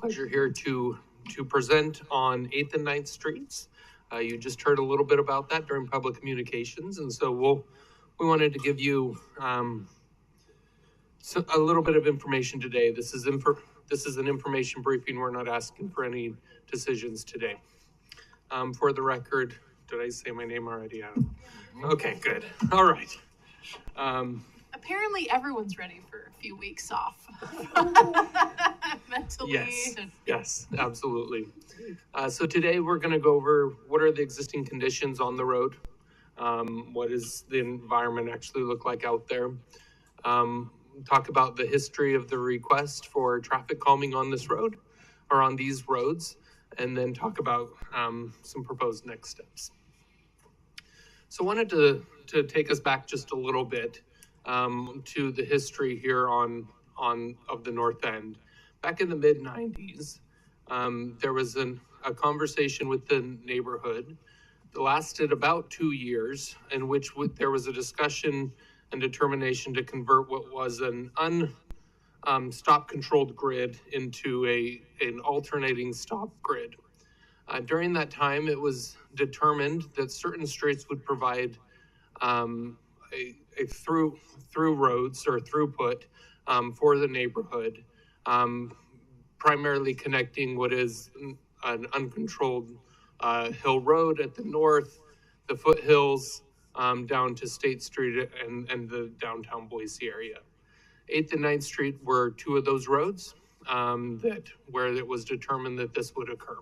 pleasure here to present on 8th and 9th Streets. You just heard a little bit about that during public communications, and so we wanted to give you a little bit of information today. This is an information briefing. We're not asking for any decisions today. For the record, did I say my name already? Okay, good. All right. Apparently everyone's ready for a few weeks off. Mentally. Yes, absolutely. So today we're going to go over what are the existing conditions on the road. What does the environment actually look like out there? Talk about the history of the request for traffic calming on this road or on these roads, and then talk about some proposed next steps. So I wanted to take us back just a little bit to the history here of the North End. Back in the mid-90s, there was a conversation with the neighborhood that lasted about 2 years, in which there was a discussion and determination to convert what was an stop controlled grid into an alternating stop grid. During that time, it was determined that certain streets would provide a through roads or throughput for the neighborhood, primarily connecting what is an uncontrolled hill road at the north, the foothills, down to State Street and the downtown Boise area. 8th and 9th Street were two of those roads where it was determined that this would occur.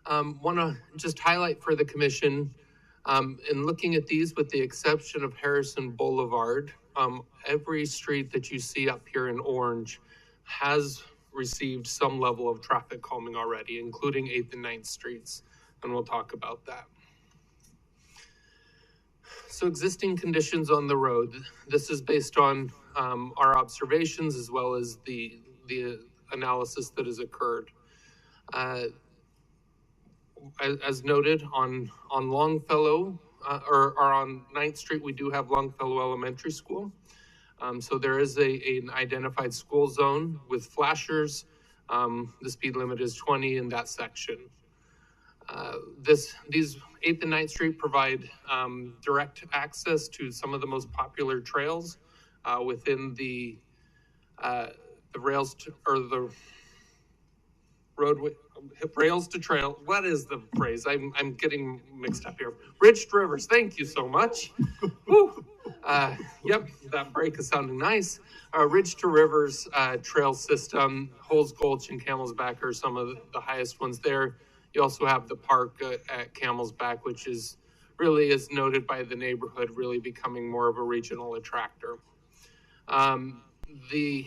Want to just highlight for the commission, in looking at these, with the exception of Harrison Boulevard, every street that you see up here in orange has received some level of traffic calming already, including 8th and 9th Streets, and we'll talk about that. So existing conditions on the road. This is based on our observations as well as the analysis that has occurred. As noted, on Longfellow, or on 9th Street, we do have Longfellow Elementary School. So there is an identified school zone with flashers. The speed limit is 20 in that section. These 8th and 9th Street provide direct access to some of the most popular trails within the rails the roadway. Rails to trail. What is the phrase? I'm getting mixed up here. Bridge to rivers. Thank you so much. Woo. Yep, that break is sounding nice. Ridge to Rivers trail system, Holes Gulch and Camel's Back are some of the highest ones there. You also have the park at Camel's Back, which is really, as noted by the neighborhood, really becoming more of a regional attractor. The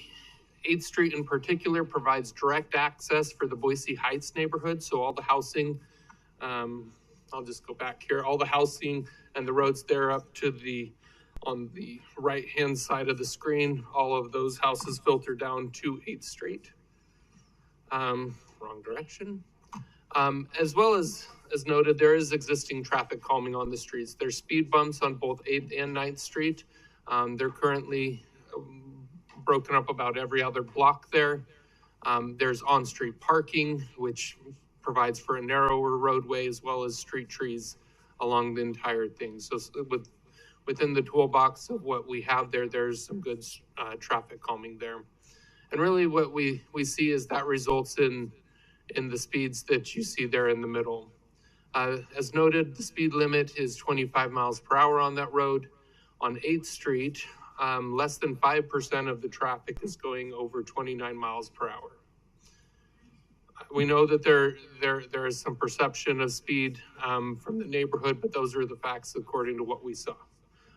8th Street in particular provides direct access for the Boise Heights neighborhood. So all the housing, I'll just go back here, all the housing and the roads there up to on the right-hand side of the screen, all of those houses filter down to 8th Street. Wrong direction. As well as noted, there is existing traffic calming on the streets. There's speed bumps on both 8th and 9th Street. They're currently broken up about every other block there. There's on-street parking, which provides for a narrower roadway, as well as street trees along the entire thing. So within the toolbox of what we have there, there's some good traffic calming there. And really what we see is that results in the speeds that you see there in the middle. As noted, the speed limit is 25 miles per hour on that road. On 8th Street, less than 5% of the traffic is going over 29 miles per hour. We know that there is some perception of speed from the neighborhood, but those are the facts according to what we saw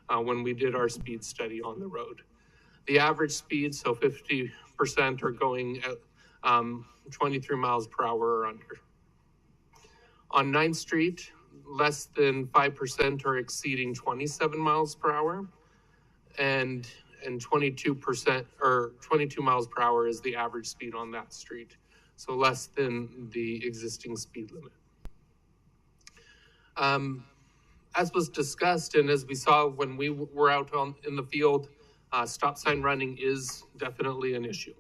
when we did our speed study on the road. The average speed, so 50% are going at 23 miles per hour or under. On 9th Street, less than 5% are exceeding 27 miles per hour. And 22% or 22 miles per hour is the average speed on that street. So less than the existing speed limit. As was discussed and as we saw when we were out in the field, stop sign running is definitely an issue.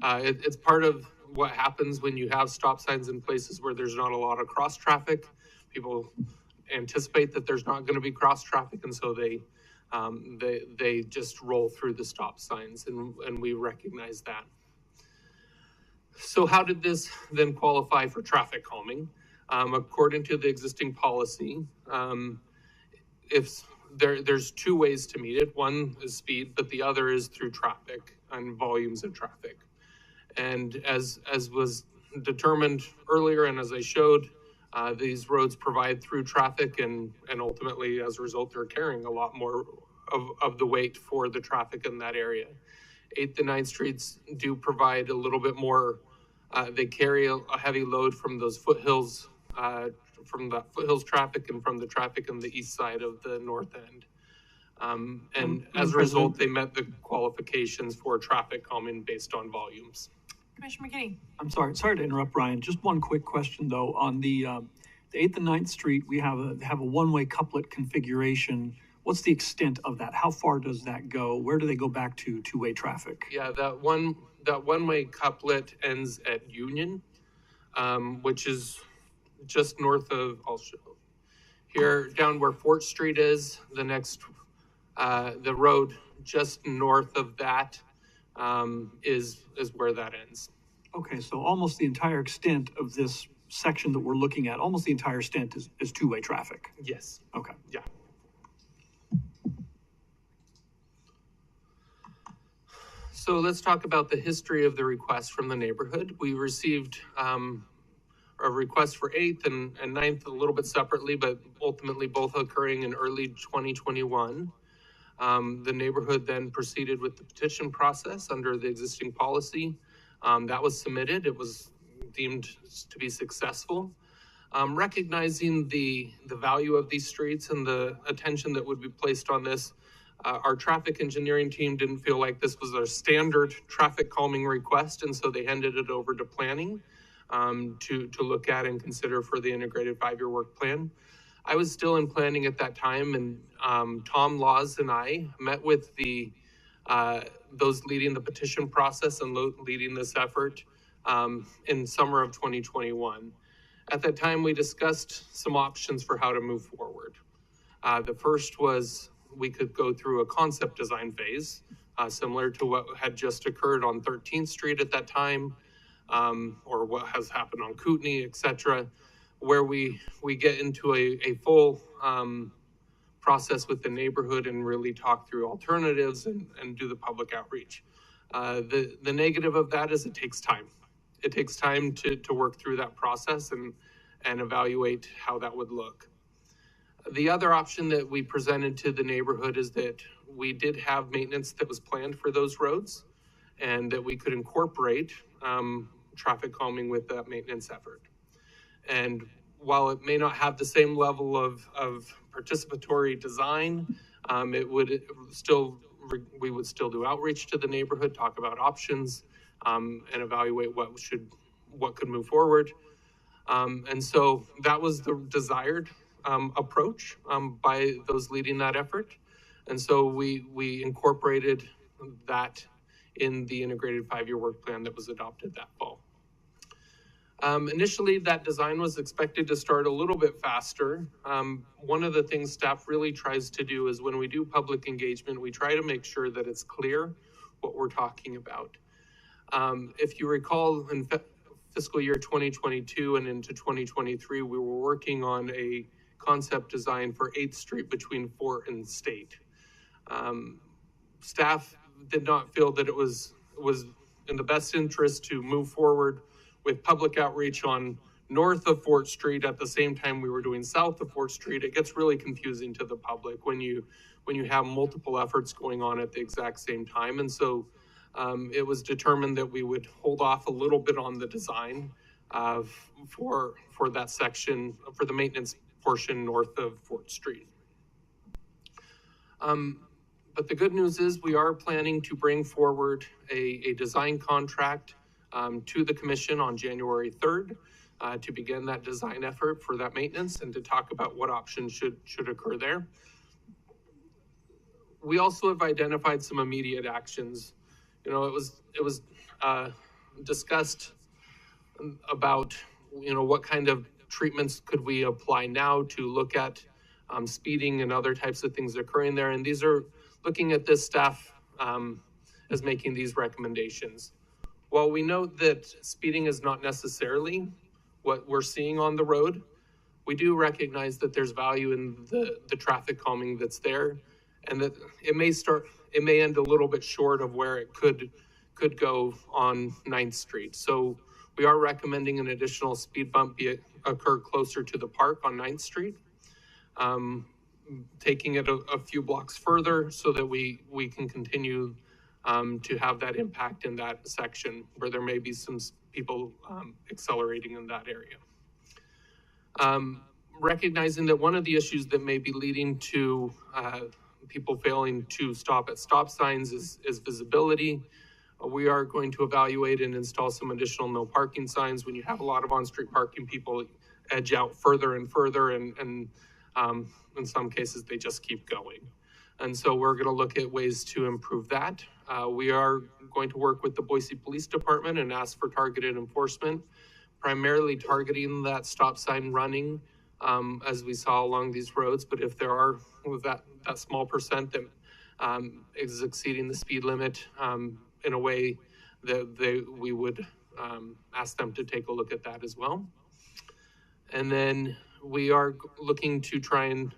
It's part of what happens when you have stop signs in places where there's not a lot of cross traffic. People anticipate that there's not going to be cross traffic, and so they just roll through the stop signs, and we recognize that. So how did this then qualify for traffic calming? According to the existing policy, if there's two ways to meet it. One is speed, but the other is through traffic and volumes of traffic. And as was determined earlier, and as I showed, these roads provide through traffic, and ultimately, as a result, they're carrying a lot more of the weight for the traffic in that area. 8th and 9th Streets do provide a little bit more. They carry a heavy load from those foothills, from the foothills traffic and from the traffic on the east side of the north end. And as a result, they met the qualifications for traffic calming based on volumes. Commissioner McKinney. I'm sorry to interrupt, Brian. Just one quick question though. On the 8th and 9th Street, we have a one-way couplet configuration. What's the extent of that? How far does that go? Where do they go back to two-way traffic? Yeah, that one-way couplet ends at Union, which is just north of, I'll show here, down where Fort Street is. The next, the road just north of that is where that ends. Okay, so almost the entire extent of this section that we're looking at, almost the entire extent is two-way traffic. Yes. Okay. Yeah. So let's talk about the history of the request from the neighborhood. We received a request for 8th and 9th a little bit separately, but ultimately both occurring in early 2021. The neighborhood then proceeded with the petition process under the existing policy. That was submitted. It was deemed to be successful. Recognizing the value of these streets and the attention that would be placed on this, our traffic engineering team didn't feel like this was a standard traffic calming request, and so they handed it over to planning to look at and consider for the integrated 5-year work plan. I was still in planning at that time, and Tom Laws and I met with those leading the petition process and leading this effort in summer of 2021. At that time, we discussed some options for how to move forward. The first was we could go through a concept design phase, similar to what had just occurred on 13th Street at that time, or what has happened on Kootenai, et cetera, where we get into a full process with the neighborhood and really talk through alternatives and do the public outreach. The negative of that is it takes time. It takes time to work through that process and evaluate how that would look. The other option that we presented to the neighborhood is that we did have maintenance that was planned for those roads, and that we could incorporate traffic calming with that maintenance effort. And while it may not have the same level of participatory design, we would still do outreach to the neighborhood, talk about options, and evaluate what could move forward. And so that was the desired approach by those leading that effort. And so we incorporated that in the integrated 5-year work plan that was adopted that fall. Initially, that design was expected to start a little bit faster. One of the things staff really tries to do is when we do public engagement, we try to make sure that it's clear what we're talking about. If you recall, in fiscal year 2022 and into 2023, we were working on a concept design for 8th Street between Fort and State. Staff did not feel that it was in the best interest to move forward with public outreach on north of Fort Street at the same time we were doing south of Fort Street. It gets really confusing to the public when you have multiple efforts going on at the exact same time. And so it was determined that we would hold off a little bit on the design for that section, for the maintenance portion north of Fort Street. But the good news is we are planning to bring forward a design contract to the commission on January 3rd to begin that design effort for that maintenance and to talk about what options should occur there. We also have identified some immediate actions. You know, it was discussed about, what kind of treatments could we apply now to look at speeding and other types of things occurring there. And these are looking at this staff as making these recommendations. While we note that speeding is not necessarily what we're seeing on the road, we do recognize that there's value in the traffic calming that's there, and that it may end a little bit short of where it could go on 9th Street. So we are recommending an additional speed bump occur closer to the park on 9th Street, taking it a few blocks further so that we can continue to have that impact in that section where there may be some people accelerating in that area. Recognizing that one of the issues that may be leading to people failing to stop at stop signs is visibility. We are going to evaluate and install some additional no parking signs. When you have a lot of on-street parking, people edge out further and further, and in some cases they just keep going. And so we're going to look at ways to improve that. We are going to work with the Boise Police Department and ask for targeted enforcement, primarily targeting that stop sign running as we saw along these roads. But if there are that small percent that is exceeding the speed limit in a way that we would ask them to take a look at that as well. And then we are looking to try and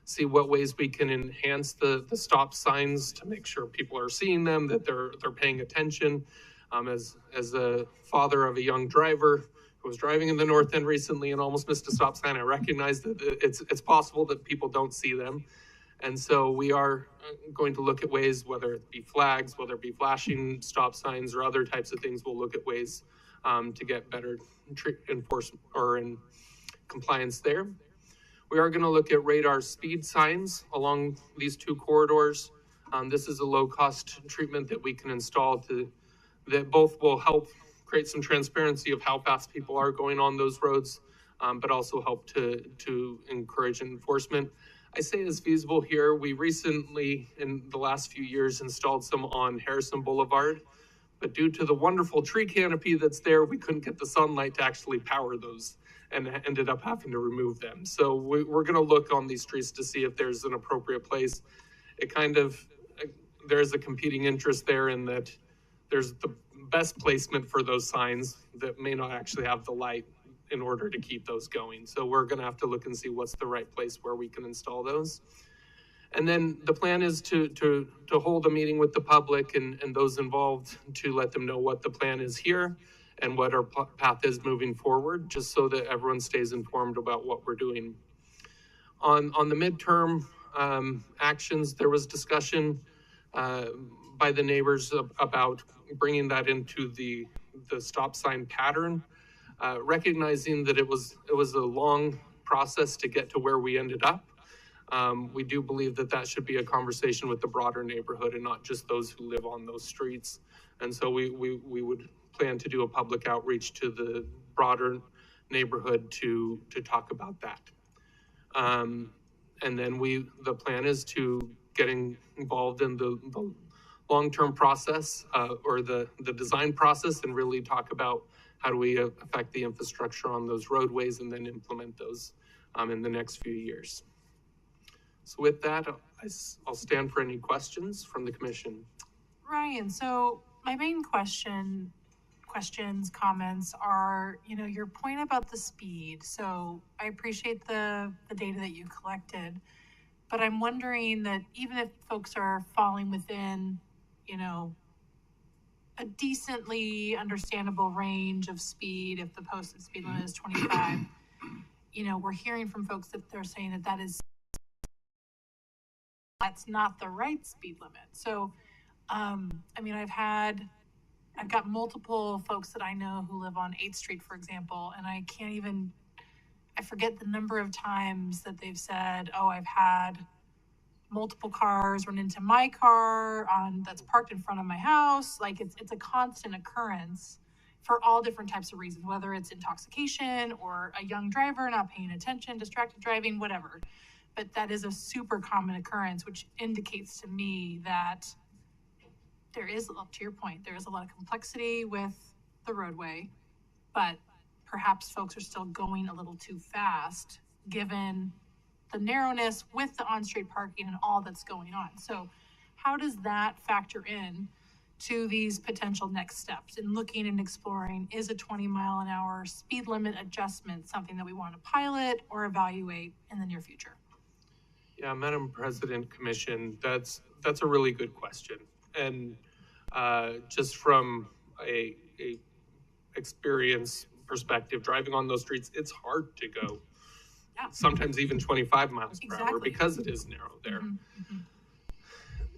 see what ways we can enhance the stop signs to make sure people are seeing them, that they're paying attention. As a father of a young driver who was driving in the North End recently and almost missed a stop sign, I recognize that it's possible that people don't see them. And so we are going to look at ways, whether it be flags, whether it be flashing stop signs or other types of things, we'll look at ways to get better enforcement or in compliance there. We are going to look at radar speed signs along these two corridors. This is a low-cost treatment that we can install that both will help create some transparency of how fast people are going on those roads, but also help to encourage enforcement. I say it's feasible here. We recently, in the last few years, installed some on Harrison Boulevard, but due to the wonderful tree canopy that's there, we couldn't get the sunlight to actually power those and ended up having to remove them. So we're going to look on these streets to see if there's an appropriate place. There's a competing interest there in that there's the best placement for those signs that may not actually have the light in order to keep those going. So we're going to have to look and see what's the right place where we can install those. And then the plan is to hold a meeting with the public and those involved to let them know what the plan is here and what our path is moving forward, just so that everyone stays informed about what we're doing. On the midterm actions, there was discussion by the neighbors about bringing that into the stop sign pattern, recognizing that it was a long process to get to where we ended up. We do believe that should be a conversation with the broader neighborhood and not just those who live on those streets. And so we would plan to do a public outreach to the broader neighborhood to talk about that. And then the plan is to get involved in the long-term process or the design process and really talk about how do we affect the infrastructure on those roadways and then implement those in the next few years. So with that, I'll stand for any questions from the commission. Ryan, so my main questions, comments are, your point about the speed. So I appreciate the data that you collected, but I'm wondering that even if folks are falling within, a decently understandable range of speed, if the posted speed limit is 25, we're hearing from folks that they're saying that's not the right speed limit. So, I've got multiple folks that I know who live on 8th Street, for example, and I forget the number of times that they've said, oh, I've had multiple cars run into my car that's parked in front of my house. Like it's a constant occurrence for all different types of reasons, whether it's intoxication or a young driver not paying attention, distracted driving, whatever. But that is a super common occurrence, which indicates to me that there is, to your point, there is a lot of complexity with the roadway, but perhaps folks are still going a little too fast given the narrowness with the on-street parking and all that's going on. So how does that factor in to these potential next steps in looking and exploring? Is a 20-mile-an-hour speed limit adjustment something that we want to pilot or evaluate in the near future? Yeah, Madam President, Commission, that's a really good question. And just from a experience perspective, driving on those streets, it's hard to go sometimes even 25 miles per hour because it is narrow there.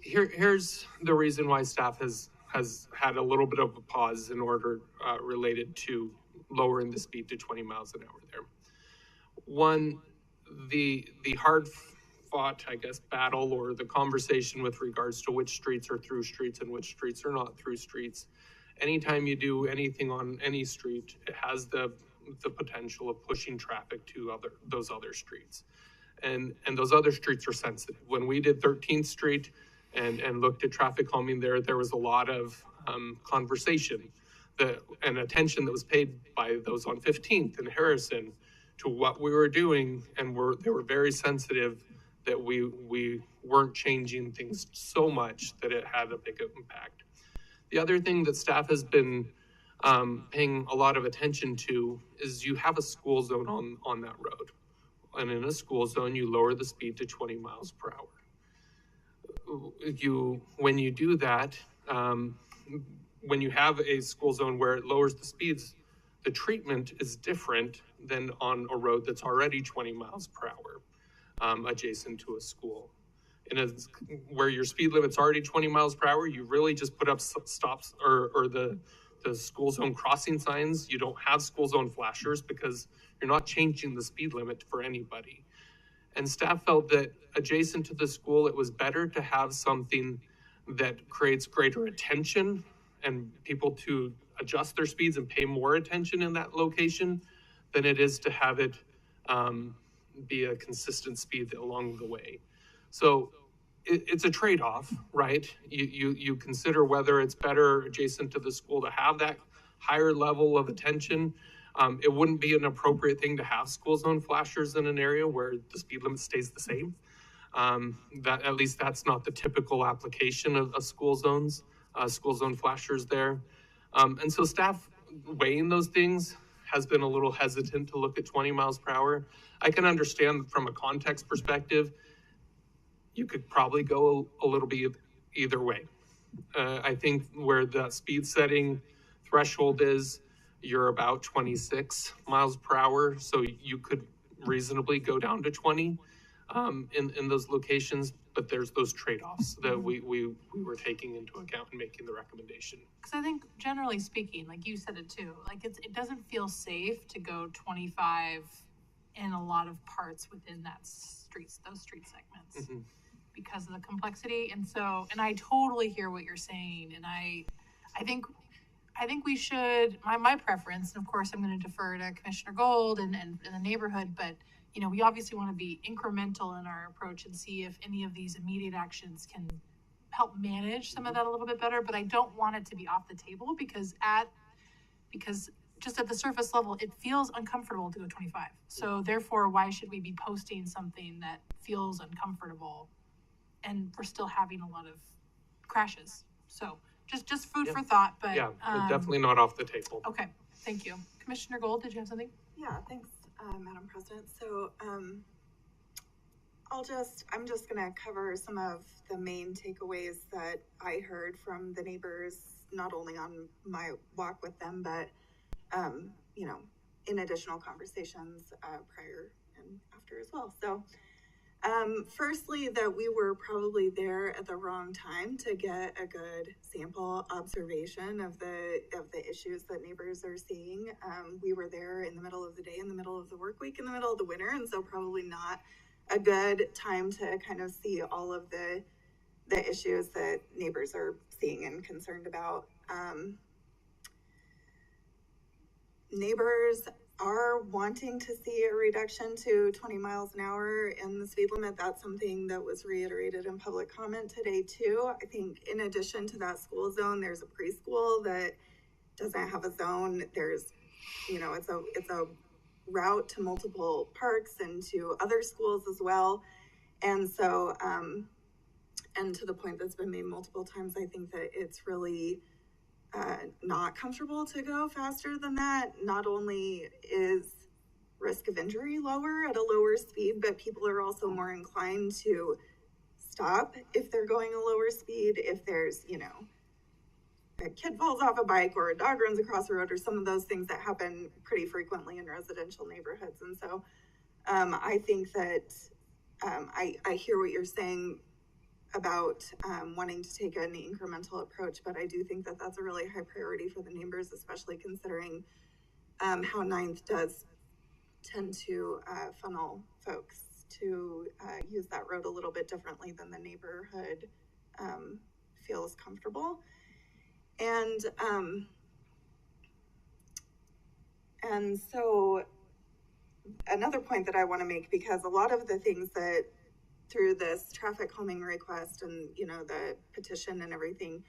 Here's the reason why staff has had a little bit of a pause in order related to lowering the speed to 20 miles an hour there. One, the hard fought, I guess, battle or the conversation with regards to which streets are through streets and which streets are not through streets. Anytime you do anything on any street, it has the potential of pushing traffic to those other streets. And those other streets are sensitive. When we did 13th Street and looked at traffic calming there was a lot of conversation and attention that was paid by those on 15th and Harrison to what we were doing, and they were very sensitive that we weren't changing things so much that it had a big impact. The other thing that staff has been paying a lot of attention to is you have a school zone on that road. And in a school zone, you lower the speed to 20 miles per hour. When you do that, when you have a school zone where it lowers the speeds, the treatment is different than on a road that's already 20 miles per hour adjacent to a school. Where your speed limit's already 20 miles per hour, you really just put up stops or the school zone crossing signs. You don't have school zone flashers because you're not changing the speed limit for anybody. And staff felt that adjacent to the school, it was better to have something that creates greater attention and people to adjust their speeds and pay more attention in that location than it is to have it be a consistent speed along the way. So it's a trade-off, right? You consider whether it's better adjacent to the school to have that higher level of attention. It wouldn't be an appropriate thing to have school zone flashers in an area where the speed limit stays the same. At least that's not the typical application of school zone flashers there. And so staff weighing those things has been a little hesitant to look at 20 miles per hour. I can understand from a context perspective, you could probably go a little bit either way. I think where the speed setting threshold is, you're about 26 miles per hour. So you could reasonably go down to 20 in those locations, but there's those trade-offs that we were taking into account in making the recommendation. Because I think generally speaking, like you said it too, like it doesn't feel safe to go 25 in a lot of parts within those street segments because of the complexity. And I totally hear what you're saying. And I think we should, my preference, and of course I'm going to defer to Commissioner Gold and the neighborhood, but we obviously want to be incremental in our approach and see if any of these immediate actions can help manage some of that a little bit better. But I don't want it to be off the table because just at the surface level, it feels uncomfortable to go 25. So therefore, why should we be posting something that feels uncomfortable and we're still having a lot of crashes? So just food for thought, but definitely not off the table. Okay, thank you. Commissioner Gold, did you have something? Yeah, thanks, Madam President. So I'm just gonna cover some of the main takeaways that I heard from the neighbors, not only on my walk with them, but in additional conversations prior and after as well. So firstly, that we were probably there at the wrong time to get a good sample observation of the issues that neighbors are seeing. We were there in the middle of the day, in the middle of the work week, in the middle of the winter, and so probably not a good time to kind of see all of the issues that neighbors are seeing and concerned about. Neighbors are wanting to see a reduction to 20 miles an hour in the speed limit. That's something that was reiterated in public comment today too. I think in addition to that school zone, there's a preschool that doesn't have a zone. There's, it's a route to multiple parks and to other schools as well. And so, and to the point that's been made multiple times, I think that it's really not comfortable to go faster than that. Not only is risk of injury lower at a lower speed, but people are also more inclined to stop if they're going a lower speed. If there's, a kid falls off a bike or a dog runs across the road, or some of those things that happen pretty frequently in residential neighborhoods. And so I think that I hear what you're saying about wanting to take an incremental approach, but I do think that that's a really high priority for the neighbors, especially considering how 9th does tend to funnel folks to use that road a little bit differently than the neighborhood feels comfortable. And so another point that I want to make, because a lot of the things that through this traffic calming request and, the petition and everything,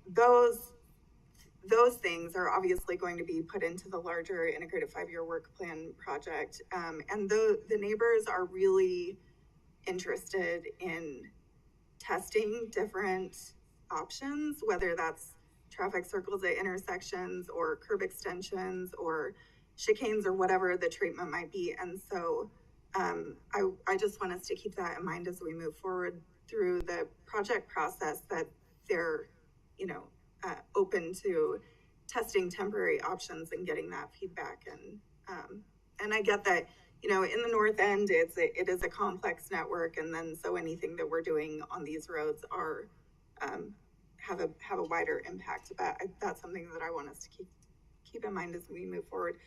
those things are obviously going to be put into the larger integrated 5-year work plan project. And the neighbors are really interested in testing different options, whether that's traffic circles at intersections or curb extensions or chicanes or whatever the treatment might be. And so I just want us to keep that in mind as we move forward through the project process, that they're, open to testing temporary options and getting that feedback. And I get that, in the north end, it is a complex network. And then so anything that we're doing on these roads are have a wider impact. But that's something that I want us to keep in mind as we move forward.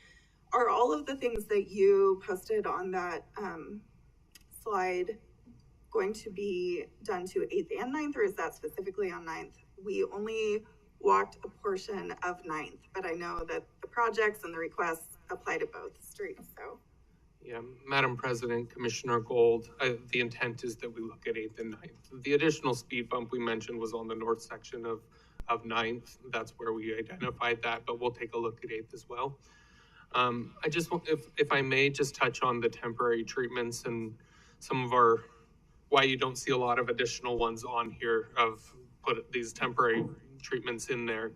Are all of the things that you posted on that slide going to be done to 8th and 9th, or is that specifically on 9th? We only walked a portion of 9th, but I know that the projects and the requests apply to both streets. So, yeah, Madam President, Commissioner Gold, the intent is that we look at 8th and 9th. The additional speed bump we mentioned was on the north section of 9th. That's where we identified that, but we'll take a look at 8th as well. I just want, if I may, just touch on the temporary treatments and some of why you don't see a lot of additional ones on here of put these temporary treatments in there.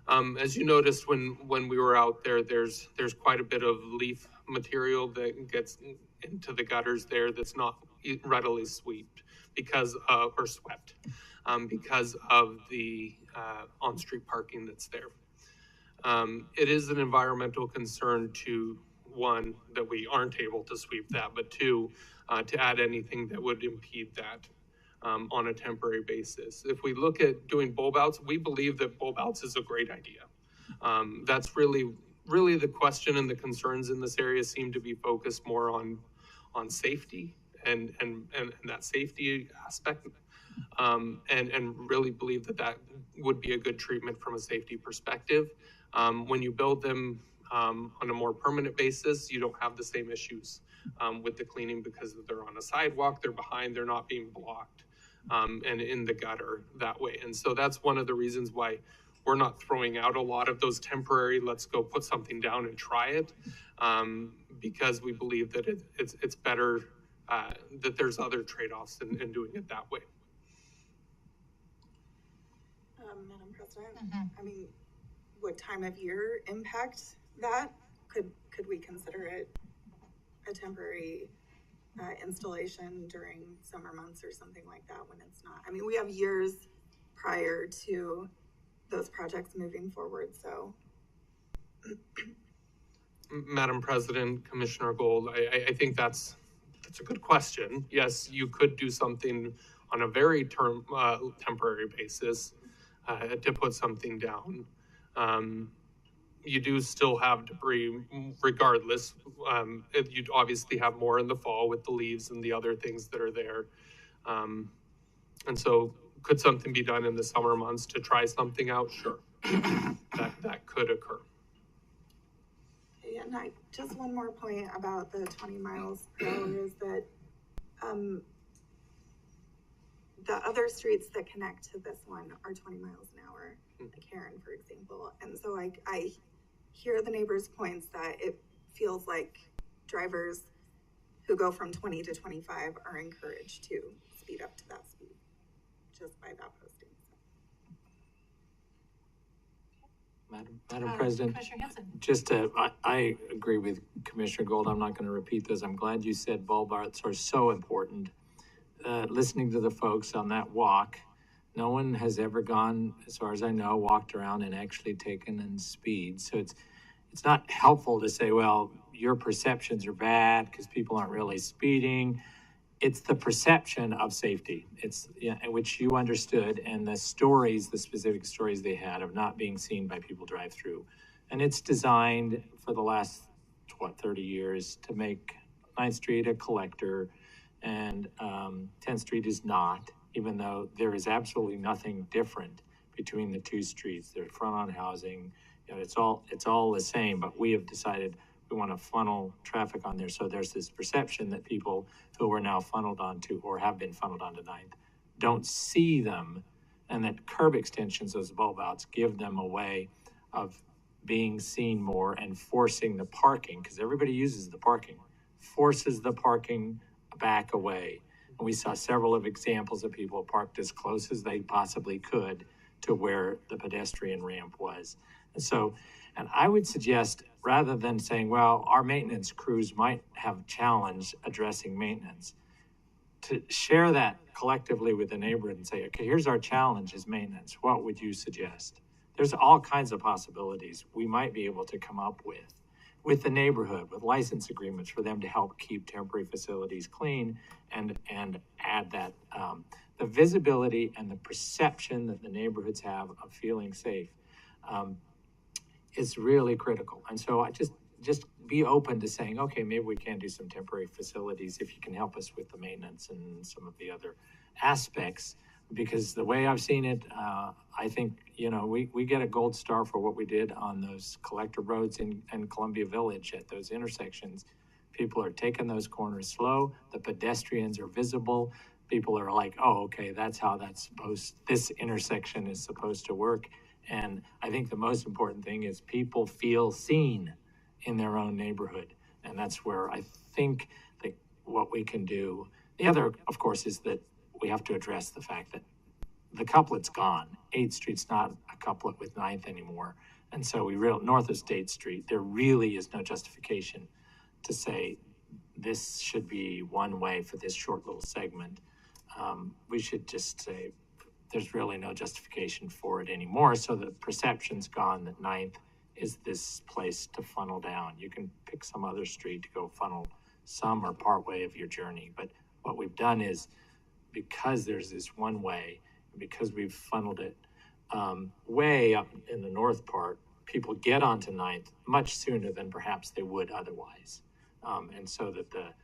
As you noticed when we were out there, there's quite a bit of leaf material that gets into the gutters there that's not readily swept or swept because of the on-street parking that's there. It is an environmental concern to, one, that we aren't able to sweep that, but two, to add anything that would impede that on a temporary basis. If we look at doing bulb outs, we believe that bulb outs is a great idea. That's really the question, and the concerns in this area seem to be focused more on safety and that safety aspect, and really believe that would be a good treatment from a safety perspective. When you build them on a more permanent basis, you don't have the same issues with the cleaning, because they're on a sidewalk, they're behind, they're not being blocked, and in the gutter that way. And so that's one of the reasons why we're not throwing out a lot of those temporary, let's go put something down and try it, because we believe that it's better, that there's other trade-offs in doing it that way. Madam President, I mean, would time of year impact that? Could we consider it a temporary installation during summer months or something like that when it's not? I mean, we have years prior to those projects moving forward, so. Madam President, Commissioner Gold, I think that's a good question. Yes, you could do something on a very temporary basis to put something down. You do still have debris regardless. You'd obviously have more in the fall with the leaves and the other things that are there. And so could something be done in the summer months to try something out? Sure, that could occur. And just one more point about the 20 miles per hour is that the other streets that connect to this one are 20 miles an hour, like Heron, for example. And so I hear the neighbors' points that it feels like drivers who go from 20 to 25 are encouraged to speed up to that speed just by that posting. Madam President, Commissioner Hanson. just I agree with Commissioner Gold. I'm not going to repeat those. I'm glad you said bulb arts are so important. Listening to the folks on that walk, no one has ever gone, as far as I know, walked around and actually taken in speed. So it's not helpful to say, well, your perceptions are bad because people aren't really speeding. It's the perception of safety. It's which you understood, and the stories, the specific stories they had of not being seen by people drive through. And it's designed for the last, 30 years to make 9th Street a collector, and 10th Street is not, even though there is absolutely nothing different between the two streets. They're front-on housing, it's all the same, but we have decided we want to funnel traffic on there. So there's this perception that people who are now funneled onto or have been funneled onto 9th don't see them, and that curb extensions, those bulb outs, give them a way of being seen more and forcing the parking, because everybody uses the parking, forces the parking back away. And we saw several of examples of people parked as close as they possibly could to where the pedestrian ramp was. And I would suggest, rather than saying, well, our maintenance crews might have challenge addressing maintenance, to share that collectively with the neighborhood and say, okay, here's our challenge is maintenance. What would you suggest? There's all kinds of possibilities we might be able to come up with the neighborhood, with license agreements for them to help keep temporary facilities clean and add that, the visibility and the perception that the neighborhoods have of feeling safe. Is really critical. And so I just be open to saying, okay, maybe we can do some temporary facilities if you can help us with the maintenance and some of the other aspects, because the way I've seen it, I think, we get a gold star for what we did on those collector roads in Columbia Village at those intersections. People are taking those corners slow. The pedestrians are visible. People are like, oh, okay, that's how this intersection is supposed to work. And I think the most important thing is people feel seen in their own neighborhood. And that's where I think that what we can do. The other, of course, is that we have to address the fact that the couplet's gone. 8th Street's not a couplet with 9th anymore. And so north of State Street, there really is no justification to say this should be one way for this short little segment. We should just say, there's really no justification for it anymore. So the perception's gone that 9th is this place to funnel down. You can pick some other street to go funnel some or part way of your journey. But what we've done is, because there's this one way, because we've funneled it way up in the north part, people get onto 9th much sooner than perhaps they would otherwise. And so that the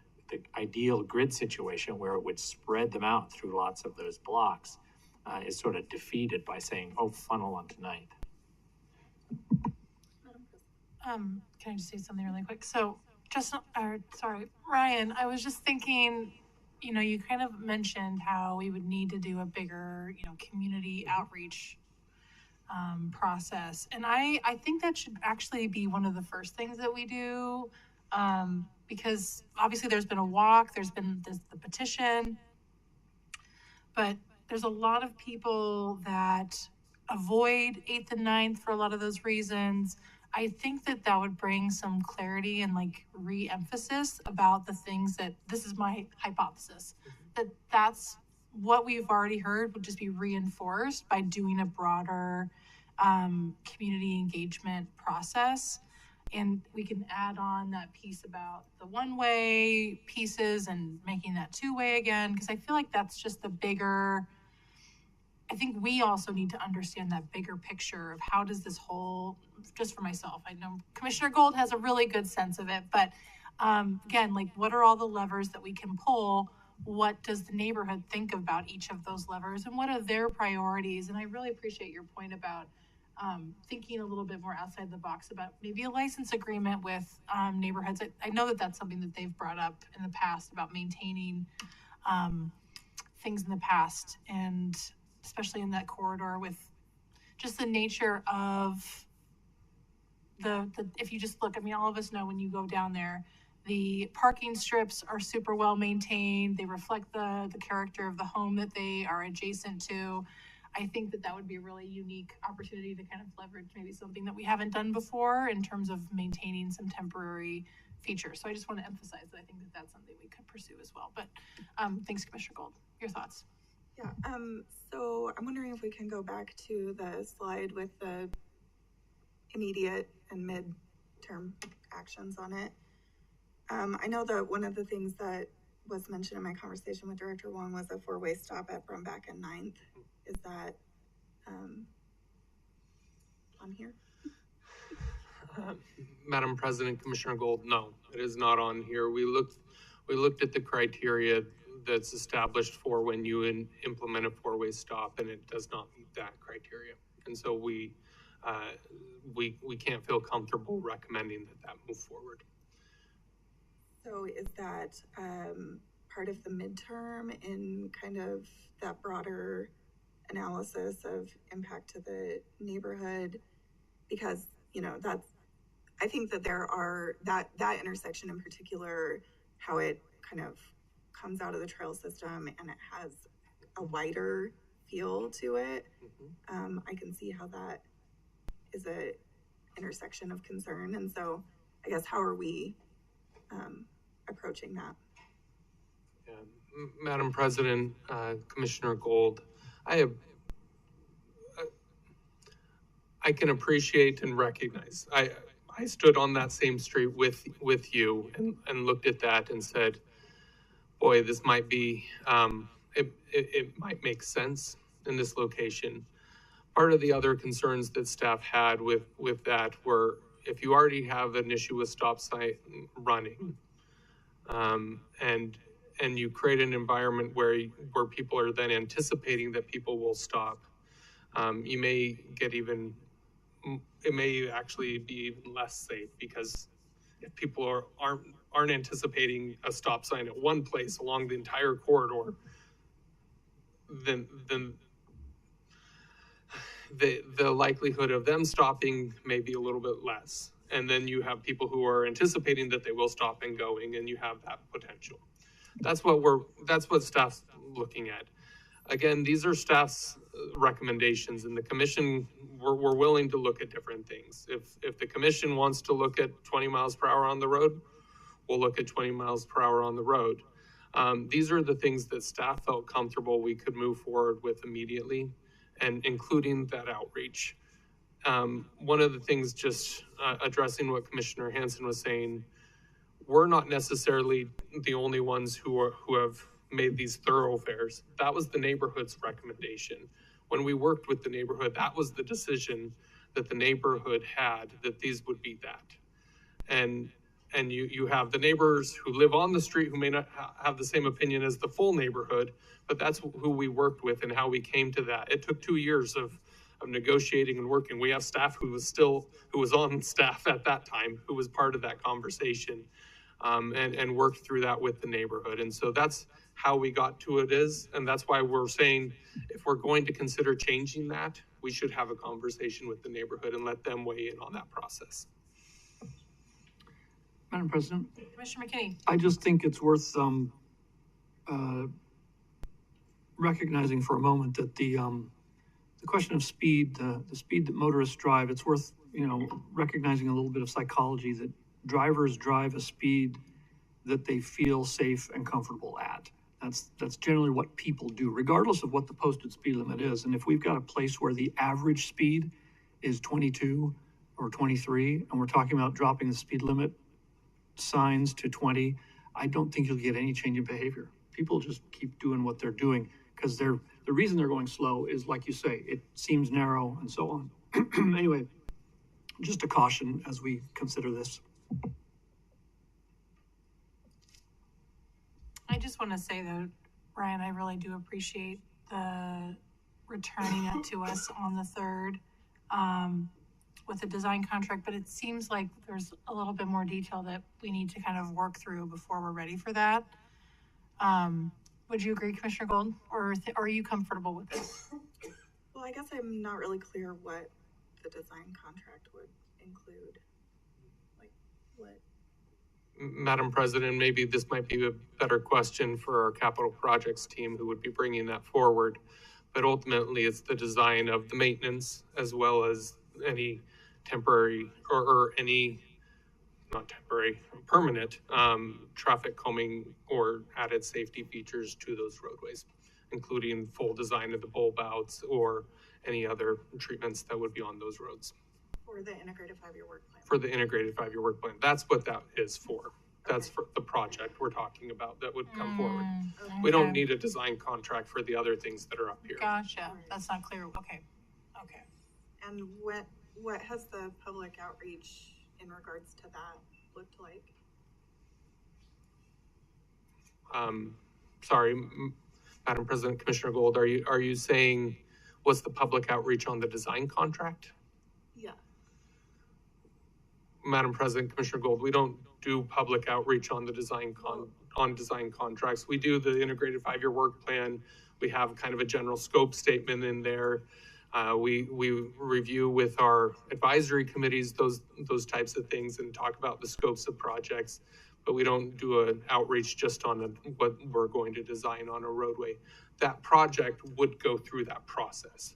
ideal grid situation where it would spread them out through lots of those blocks is sort of defeated by saying, oh, funnel on 9th. Can I just say something really quick? So Ryan, I was just thinking, you kind of mentioned how we would need to do a bigger, community outreach process. And I think that should actually be one of the first things that we do, because obviously there's been a walk, there's the petition, but there's a lot of people that avoid 8th and 9th for a lot of those reasons. I think that would bring some clarity and re-emphasis about the things that, this is my hypothesis, that's what we've already heard would just be reinforced by doing a broader community engagement process. And we can add on that piece about the one-way pieces and making that two-way again, because I feel like that's just the bigger, I think we also need to understand that bigger picture of how does this whole, just for myself, I know Commissioner Gold has a really good sense of it, but again, what are all the levers that we can pull? What does the neighborhood think about each of those levers, and what are their priorities? And I really appreciate your point about thinking a little bit more outside the box about maybe a license agreement with neighborhoods. I know that that's something that they've brought up in the past about maintaining things in the past, and especially in that corridor with just the nature of the if you just look, I mean, all of us know when you go down there, the parking strips are super well maintained. They reflect the character of the home that they are adjacent to. I think that would be a really unique opportunity to kind of leverage maybe something that we haven't done before in terms of maintaining some temporary features. So I just want to emphasize that I think that that's something we could pursue as well. But thanks, Commissioner Gold. Your thoughts? Yeah, so I'm wondering if we can go back to the slide with the immediate and mid-term actions on it. I know that one of the things that was mentioned in my conversation with Director Wong was a 4-way stop at Brumback and 9th. Is that on here? Madam President, Commissioner Gold, no, it is not on here. We looked at the criteria that's established for when you implement a 4-way stop, and it does not meet that criteria. And so we can't feel comfortable recommending that move forward. So is that part of the midterm in kind of that broader analysis of impact to the neighborhood? Because, you know, I think that there are, that intersection in particular, how it kind of comes out of the trail system and it has a wider feel to it. Mm-hmm. I can see how that is a intersection of concern. And so I guess how are we approaching that? Yeah. Madam President, Commissioner Gold, I can appreciate and recognize. I stood on that same street with you and looked at that and said, boy, this might be, it might make sense in this location. Part of the other concerns that staff had with that were, if you already have an issue with stop sign running, and you create an environment where people are then anticipating that people will stop, you may get it may actually be even less safe, because if people aren't anticipating a stop sign at one place along the entire corridor, then the likelihood of them stopping may be a little bit less. And then you have people who are anticipating that they will stop and going, and you have that potential. That's what staff's looking at. Again, these are staff's recommendations, and the commission, we're willing to look at different things. If the commission wants to look at 20 miles per hour on the road, we'll look at 20 miles per hour on the road. These are the things that staff felt comfortable we could move forward with immediately, and including that outreach. One of the things, just addressing what Commissioner Hansen was saying, we're not necessarily the only ones who have made these thoroughfares. That was the neighborhood's recommendation. When we worked with the neighborhood, that was the decision that the neighborhood had, that these would be that. And you have the neighbors who live on the street who may not have the same opinion as the full neighborhood, but that's who we worked with and how we came to that. It took 2 years of negotiating and working. We have staff who was on staff at that time, who was part of that conversation, and worked through that with the neighborhood. And so that's how we got to it is. And that's why we're saying, if we're going to consider changing that, we should have a conversation with the neighborhood and let them weigh in on that process. Madam President? Commissioner McKinney? I just think it's worth recognizing for a moment that the question of speed, the speed that motorists drive, it's worth, recognizing a little bit of psychology, that drivers drive a speed that they feel safe and comfortable at. That's generally what people do, regardless of what the posted speed limit is. And if we've got a place where the average speed is 22 or 23, and we're talking about dropping the speed limit signs to 20, I don't think you'll get any change in behavior. People just keep doing what they're doing, because the reason they're going slow is, like you say, it seems narrow and so on. Anyway, just a caution as we consider this. I just want to say though, Ryan, I really do appreciate the returning it to us on the 3rd with the design contract, but it seems like there's a little bit more detail that we need to kind of work through before we're ready for that. Would you agree, Commissioner Gold, or are you comfortable with this? Well, I guess I'm not really clear what the design contract would include. Like, what? Madam President, maybe this might be a better question for our capital projects team who would be bringing that forward. But ultimately, it's the design of the maintenance as well as any temporary or any, not temporary, permanent traffic calming or added safety features to those roadways, including full design of the bulb outs or any other treatments that would be on those roads. For the integrated 5-year work plan. For the integrated 5-year work plan. That's what that is for. That's for the project we're talking about that would come forward. Okay. We don't need a design contract for the other things that are up here. Gotcha. That's not clear. Okay. Okay. And what has the public outreach in regards to that looked like? Sorry, Madam President, Commissioner Gold, are you saying what's the public outreach on the design contract? Yeah. Madam President, Commissioner Gold, we don't do public outreach on the design contracts. We do the integrated 5-year work plan. We have kind of a general scope statement in there. We review with our advisory committees those types of things and talk about the scopes of projects, but we don't do an outreach just on what we're going to design on a roadway. That project would go through that process.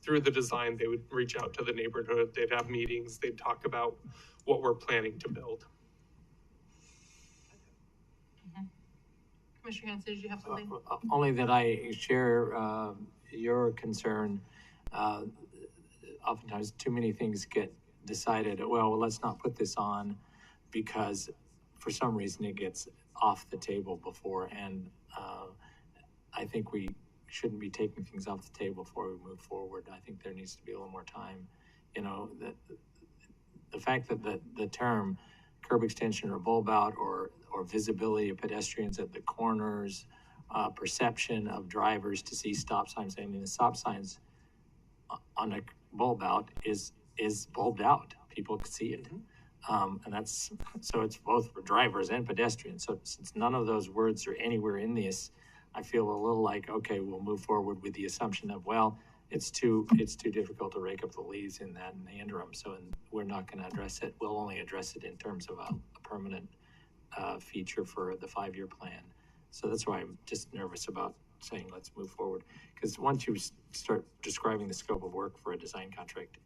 Through the design, they would reach out to the neighborhood, they'd have meetings, they'd talk about what we're planning to build. Commissioner Hanson, did you have something? Only that I share your concern. Oftentimes too many things get decided, well, let's not put this on because for some reason it gets off the table before. And I think we shouldn't be taking things off the table before we move forward. I think there needs to be a little more time. You know, the fact that the term curb extension or bulb out or visibility of pedestrians at the corners, perception of drivers to see stop signs. I mean, the stop signs on a bulb out is bulbed out. People can see it. And that's, so it's both for drivers and pedestrians. So since none of those words are anywhere in this, I feel a little like, okay, we'll move forward with the assumption of, well, it's too difficult to rake up the leaves in the interim. So we're not going to address it. We'll only address it in terms of a permanent feature for the 5-year plan. So that's why I'm just nervous about saying let's move forward, because once you start describing the scope of work for a design contract,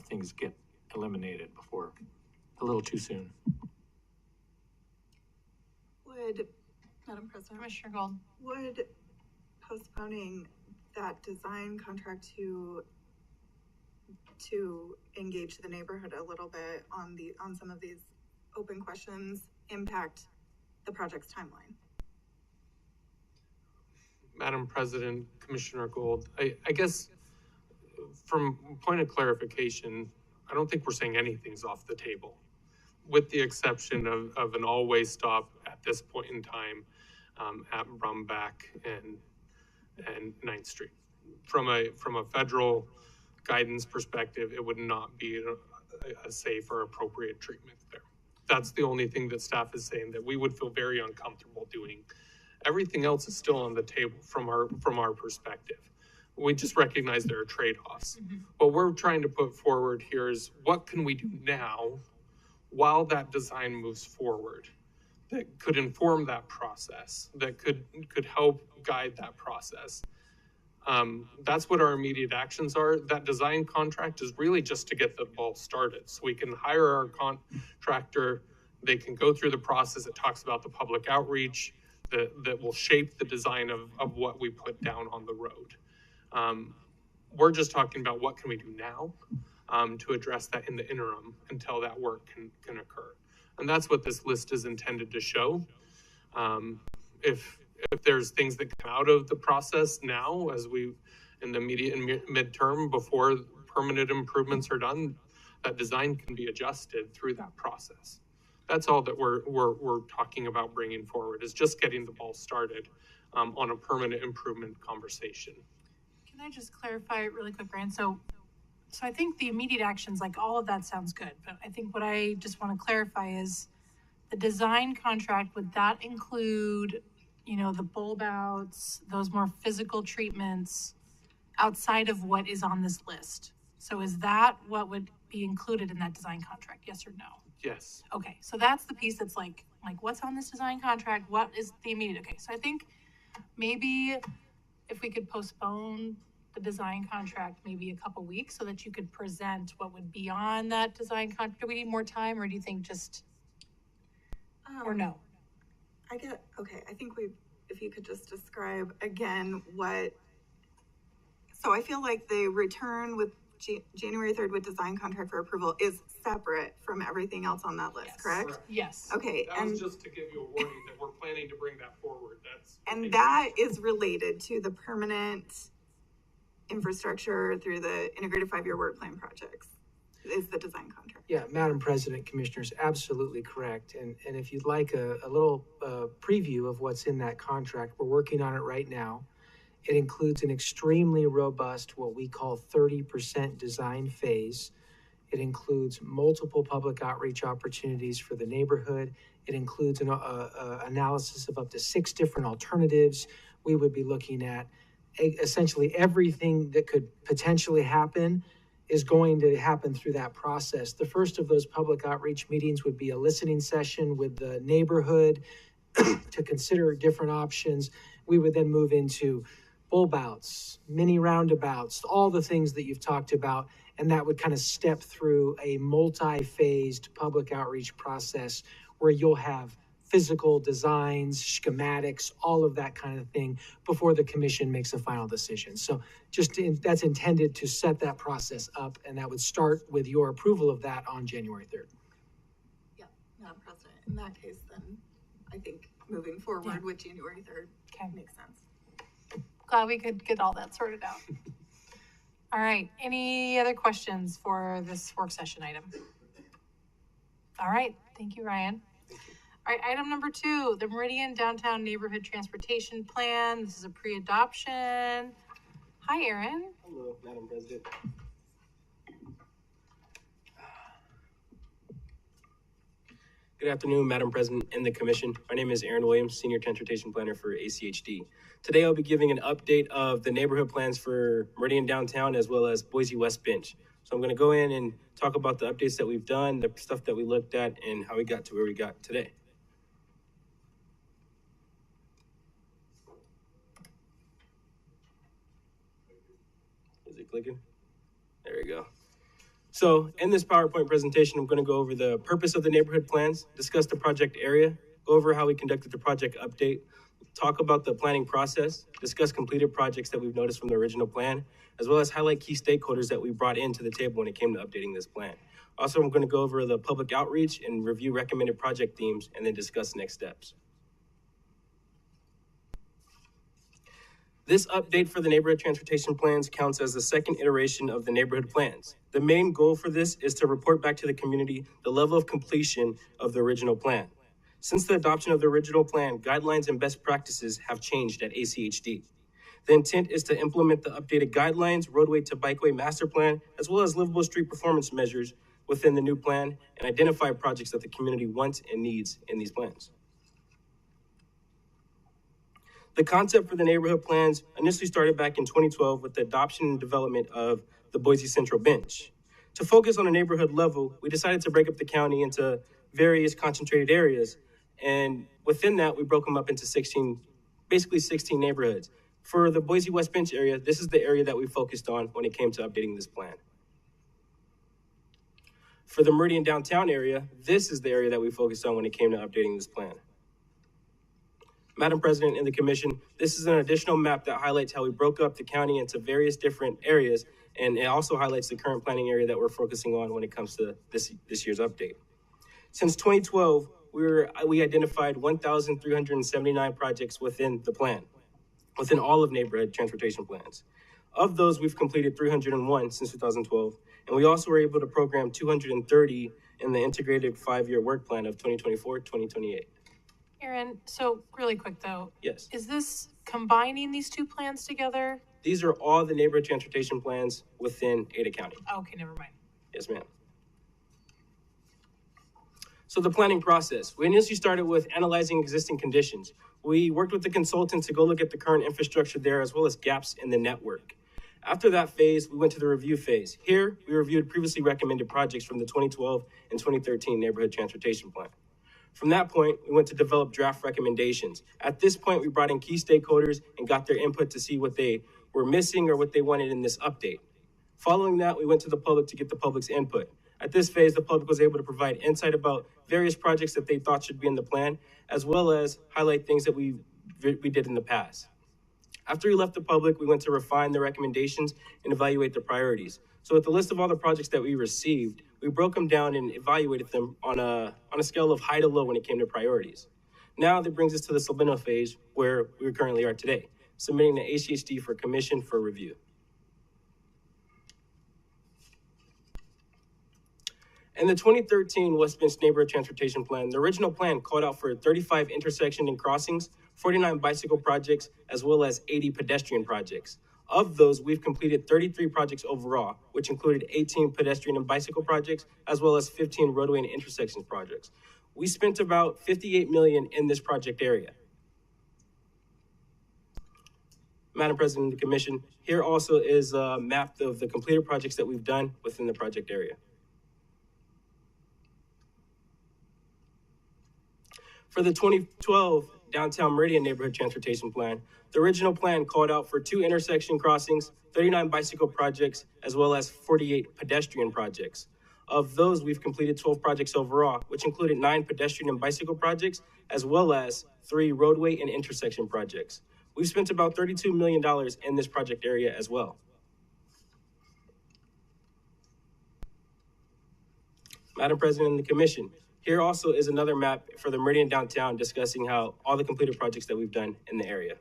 things get eliminated before a little too soon. Would, Madam President, Commissioner Gold, would postponing that design contract to engage the neighborhood a little bit on some of these open questions impact the project's timeline? Madam President, Commissioner Gold, I guess from point of clarification, I don't think we're saying anything's off the table, with the exception of an all-way stop at this point in time at Brumback and 9th Street. From a federal guidance perspective, it would not be a safe or appropriate treatment there. That's the only thing that staff is saying that we would feel very uncomfortable doing. Everything else is still on the table from our perspective. We just recognize there are trade-offs. What we're trying to put forward here is what can we do now while that design moves forward that could inform that process, that could help guide that process. That's what our immediate actions are. That design contract is really just to get the ball started. So we can hire our contractor, they can go through the process. It talks about the public outreach that will shape the design of what we put down on the road. We're just talking about what can we do now to address that in the interim until that work can occur. And that's what this list is intended to show. If there's things that come out of the process now, as we in the immediate and midterm before permanent improvements are done, that design can be adjusted through that process. That's all that we're talking about bringing forward, is just getting the ball started on a permanent improvement conversation. can I just clarify really quick, Brian? So I think the immediate actions, like all of that sounds good, but I think what I just want to clarify is the design contract, would that include you know, the bulb outs, those more physical treatments outside of what is on this list. So is that what would be included in that design contract? Yes or no? Yes. Okay, so that's the piece that's like what's on this design contract? What is the immediate? Okay, so I think maybe if we could postpone the design contract maybe a couple weeks so that you could present what would be on that design contract. Do we need more time, or do you think just, or no? I think if you could just describe again so I feel like the return with January 3rd with design contract for approval is separate from everything else on that list, Yes. correct? Yes. Okay, That was just to give you a warning that we're planning to bring that forward. That is related to the permanent infrastructure through the integrated 5-year work plan projects, is the design contract. Yeah, Madam President, Commissioners, absolutely correct. And if you'd like a little preview of what's in that contract, we're working on it right now. It includes an extremely robust, what we call 30% design phase. It includes multiple public outreach opportunities for the neighborhood. It includes an analysis of up to 6 different alternatives. We would be looking at essentially everything that could potentially happen is going to happen through that process. The first of those public outreach meetings would be a listening session with the neighborhood to consider different options. We would then move into bulb outs, mini roundabouts, all the things that you've talked about, and that would kind of step through a multi-phased public outreach process where you'll have physical designs, schematics, all of that kind of thing before the commission makes a final decision. So that's intended to set that process up, and that would start with your approval of that on January 3rd. Yeah, Madam President, in that case, then I think moving forward with January 3rd makes sense. Glad we could get all that sorted out. All right, any other questions for this work session item? All right, thank you, Ryan. All right, item number 2, the Meridian Downtown Neighborhood Transportation Plan. This is a pre-adoption. Hi, Aaron. Hello, Madam President. Good afternoon, Madam President and the Commission. My name is Aaron Williams, Senior Transportation Planner for ACHD. Today, I'll be giving an update of the neighborhood plans for Meridian Downtown as well as Boise West Bench. So I'm going to go in and talk about the updates that we've done, the stuff that we looked at, and how we got to where we got today. Is it clicking? There we go. So in this PowerPoint presentation, I'm going to go over the purpose of the neighborhood plans, discuss the project area, go over how we conducted the project update, talk about the planning process, discuss completed projects that we've noticed from the original plan, as well as highlight key stakeholders that we brought into the table when it came to updating this plan. Also, I'm going to go over the public outreach and review recommended project themes, and then discuss next steps. This update for the neighborhood transportation plans counts as the second iteration of the neighborhood plans. The main goal for this is to report back to the community the level of completion of the original plan. Since the adoption of the original plan, guidelines and best practices have changed at ACHD. The intent is to implement the updated guidelines, roadway to bikeway master plan, as well as livable street performance measures within the new plan, and identify projects that the community wants and needs in these plans. The concept for the neighborhood plans initially started back in 2012 with the adoption and development of the Boise Central Bench. To focus on a neighborhood level, we decided to break up the county into various concentrated areas. And within that, we broke them up into 16 neighborhoods. For the Boise West Bench area, this is the area that we focused on when it came to updating this plan. For the Meridian Downtown area, this is the area that we focused on when it came to updating this plan. Madam President and the Commission, this is an additional map that highlights how we broke up the county into various different areas, and it also highlights the current planning area that we're focusing on when it comes to this year's update. Since 2012, we identified 1,379 projects within the plan, within all of neighborhood transportation plans. Of those, we've completed 301 since 2012, and we also were able to program 230 in the integrated 5-year work plan of 2024-2028. Aaron, so really quick though. Yes. Is this combining these two plans together? These are all the neighborhood transportation plans within Ada County. Okay, never mind. Yes, ma'am. So the planning process, we initially started with analyzing existing conditions. We worked with the consultant to go look at the current infrastructure there as well as gaps in the network. After that phase, we went to the review phase. Here, we reviewed previously recommended projects from the 2012 and 2013 Neighborhood Transportation Plan. From that point, we went to develop draft recommendations. At this point, we brought in key stakeholders and got their input to see what they were missing or what they wanted in this update. Following that, we went to the public to get the public's input. At this phase, the public was able to provide insight about various projects that they thought should be in the plan, as well as highlight things that we did in the past. After we left the public, we went to refine the recommendations and evaluate the priorities. So with the list of all the projects that we received, we broke them down and evaluated them on a scale of high to low when it came to priorities. Now that brings us to the subliminal phase where we currently are today, submitting the HCHD for commission for review. In the 2013 West Bench Neighborhood Transportation Plan, the original plan called out for 35 intersection and crossings, 49 bicycle projects, as well as 80 pedestrian projects. Of those, we've completed 33 projects overall, which included 18 pedestrian and bicycle projects, as well as 15 roadway and intersections projects. We spent about $58 million in this project area. Madam President of the Commission, here also is a map of the completed projects that we've done within the project area. For the 2012 Downtown Meridian Neighborhood Transportation Plan, the original plan called out for 2 intersection crossings, 39 bicycle projects, as well as 48 pedestrian projects. Of those, we've completed 12 projects overall, which included 9 pedestrian and bicycle projects, as well as 3 roadway and intersection projects. We've spent about $32 million in this project area as well. Madam President and the Commission, here also is another map for the Meridian Downtown discussing how all the completed projects that we've done in the area.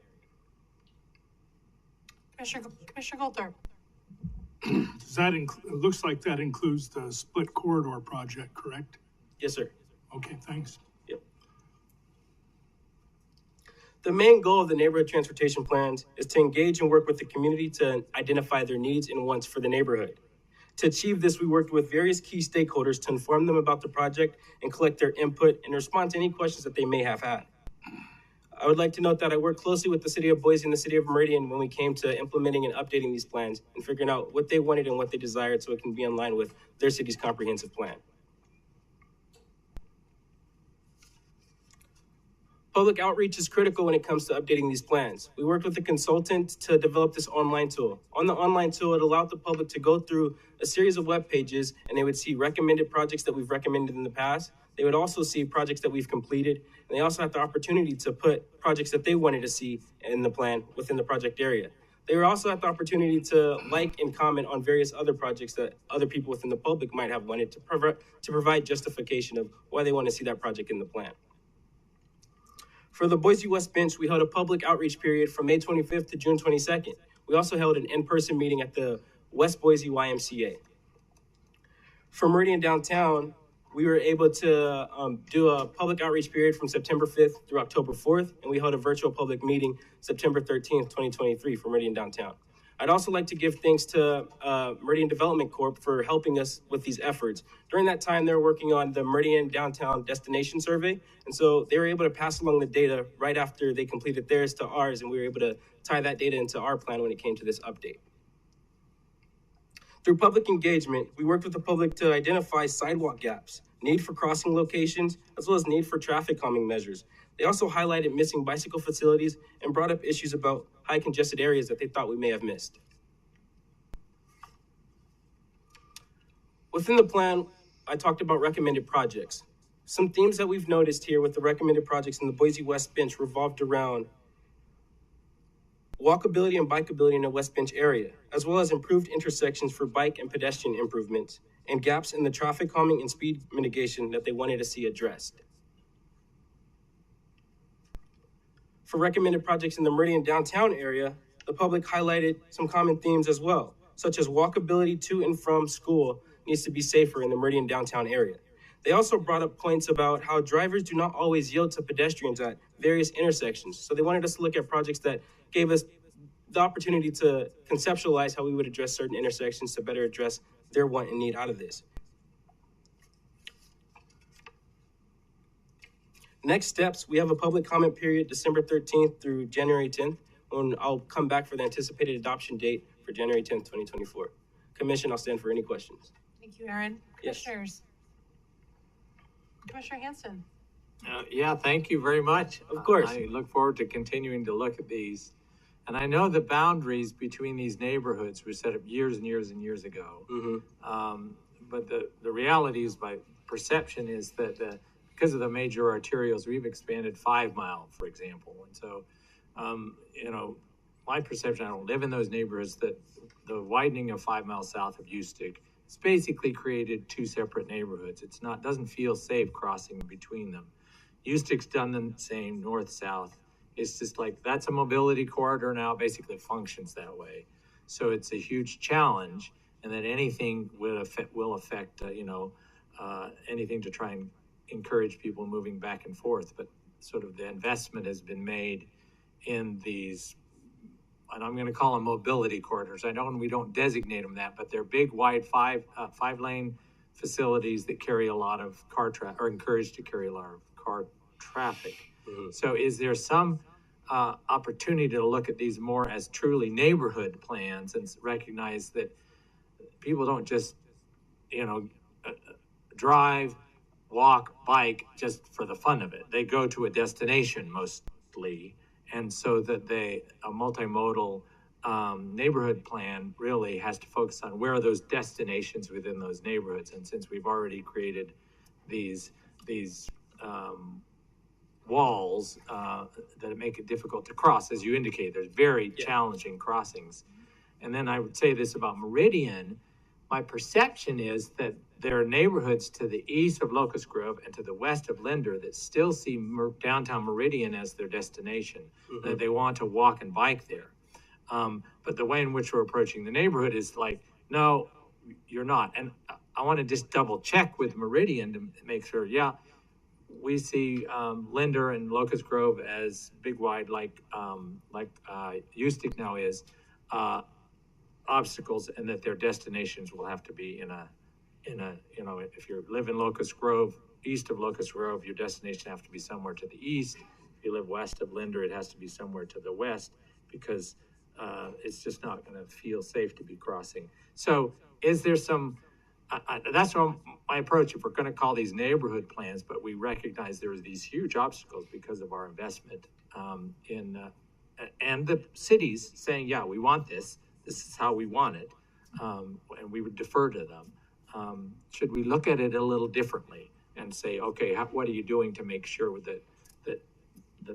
Commissioner Goldthorpe. Does that it looks like that includes the split corridor project, correct? Yes, sir. Okay, thanks. Yep. The main goal of the neighborhood transportation plans is to engage and work with the community to identify their needs and wants for the neighborhood. To achieve this, we worked with various key stakeholders to inform them about the project and collect their input and respond to any questions that they may have had. I would like to note that I worked closely with the city of Boise and the city of Meridian when we came to implementing and updating these plans and figuring out what they wanted and what they desired so it can be in line with their city's comprehensive plan. Public outreach is critical when it comes to updating these plans. We worked with a consultant to develop this online tool. On the online tool, it allowed the public to go through a series of web pages and they would see recommended projects that we've recommended in the past. They would also see projects that we've completed, and they also had the opportunity to put projects that they wanted to see in the plan within the project area. They were also had the opportunity to like and comment on various other projects that other people within the public might have wanted to provide justification of why they want to see that project in the plan. For the Boise West Bench, we held a public outreach period from May 25th to June 22nd. We also held an in-person meeting at the West Boise YMCA. For Meridian Downtown, we were able to do a public outreach period from September 5th through October 4th, and we held a virtual public meeting September 13th, 2023 for Meridian Downtown. I'd also like to give thanks to Meridian Development Corp for helping us with these efforts. During that time, they were working on the Meridian Downtown Destination Survey, and so they were able to pass along the data right after they completed theirs to ours, and we were able to tie that data into our plan when it came to this update. Through public engagement, we worked with the public to identify sidewalk gaps, need for crossing locations, as well as need for traffic calming measures. They also highlighted missing bicycle facilities and brought up issues about high congested areas that they thought we may have missed. Within the plan, I talked about recommended projects. Some themes that we've noticed here with the recommended projects in the Boise West Bench revolved around walkability and bikeability in the West Bench area, as well as improved intersections for bike and pedestrian improvements, and gaps in the traffic calming and speed mitigation that they wanted to see addressed. For recommended projects in the Meridian Downtown area, the public highlighted some common themes as well, such as walkability to and from school needs to be safer in the Meridian Downtown area. They also brought up points about how drivers do not always yield to pedestrians at various intersections. So they wanted us to look at projects that gave us the opportunity to conceptualize how we would address certain intersections to better address their want and need out of this. Next steps, we have a public comment period December 13th through January 10th, when I'll come back for the anticipated adoption date for January 10th, 2024. Commission, I'll stand for any questions. Thank you, Aaron. Yes. Commissioners. Commissioner Hanson. Yeah, thank you very much. Of course. I look forward to continuing to look at these. And I know the boundaries between these neighborhoods were set up years and years and years ago. Mm-hmm. But the reality is, my perception is that because of the major arterials, we've expanded 5 Mile, for example. And so, my perception, I don't live in those neighborhoods, that the widening of 5 Mile south of Eustic, it's basically created 2 separate neighborhoods. Doesn't feel safe crossing between them. Eustic's done the same, north-south. It's just like, that's a mobility corridor now, basically functions that way. So it's a huge challenge, and that anything will affect anything to try and encourage people moving back and forth. But sort of the investment has been made in these, and I'm going to call them mobility corridors. I know we don't designate them that, but they're big, wide 5-lane facilities that carry a lot of car traffic, or encouraged to carry a lot of car traffic. Mm-hmm. So is there some opportunity to look at these more as truly neighborhood plans and recognize that people don't just, drive, walk, bike just for the fun of it. They go to a destination mostly. And so that a multimodal neighborhood plan really has to focus on where are those destinations within those neighborhoods. And since we've already created these walls that make it difficult to cross, as you indicate, there's very challenging crossings. And then I would say this about Meridian. My perception is that there are neighborhoods to the east of Locust Grove and to the west of Linder that still see downtown Meridian as their destination, that they want to walk and bike there. But the way in which we're approaching the neighborhood is like, no, you're not. And I want to just double check with Meridian to make sure, we see Linder and Locust Grove as big, wide, like Eustic now is, obstacles, and that their destinations will have to be in a if you live in Locust Grove, east of Locust Grove, your destination have to be somewhere to the east. If you live west of Linder, it has to be somewhere to the west, because it's just not going to feel safe to be crossing. So is there some, that's my approach, if we're going to call these neighborhood plans, but we recognize there are these huge obstacles because of our investment and the cities saying, we want this is how we want it, and we would defer to them. Should we look at it a little differently and say, okay, what are you doing to make sure that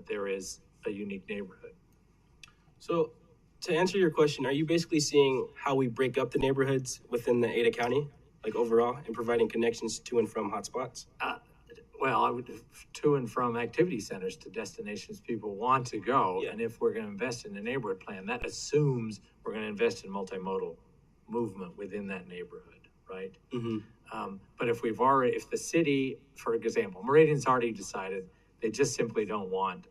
there is a unique neighborhood? So to answer your question, are you basically seeing how we break up the neighborhoods within the Ada County, like overall, and providing connections to and from hotspots? Well, I would to and from activity centers to destinations people want to go. Yeah. And if we're going to invest in a neighborhood plan, that assumes we're going to invest in multimodal movement within that neighborhood, right? Mm-hmm. But if if the city, for example, Meridian's already decided they just simply don't want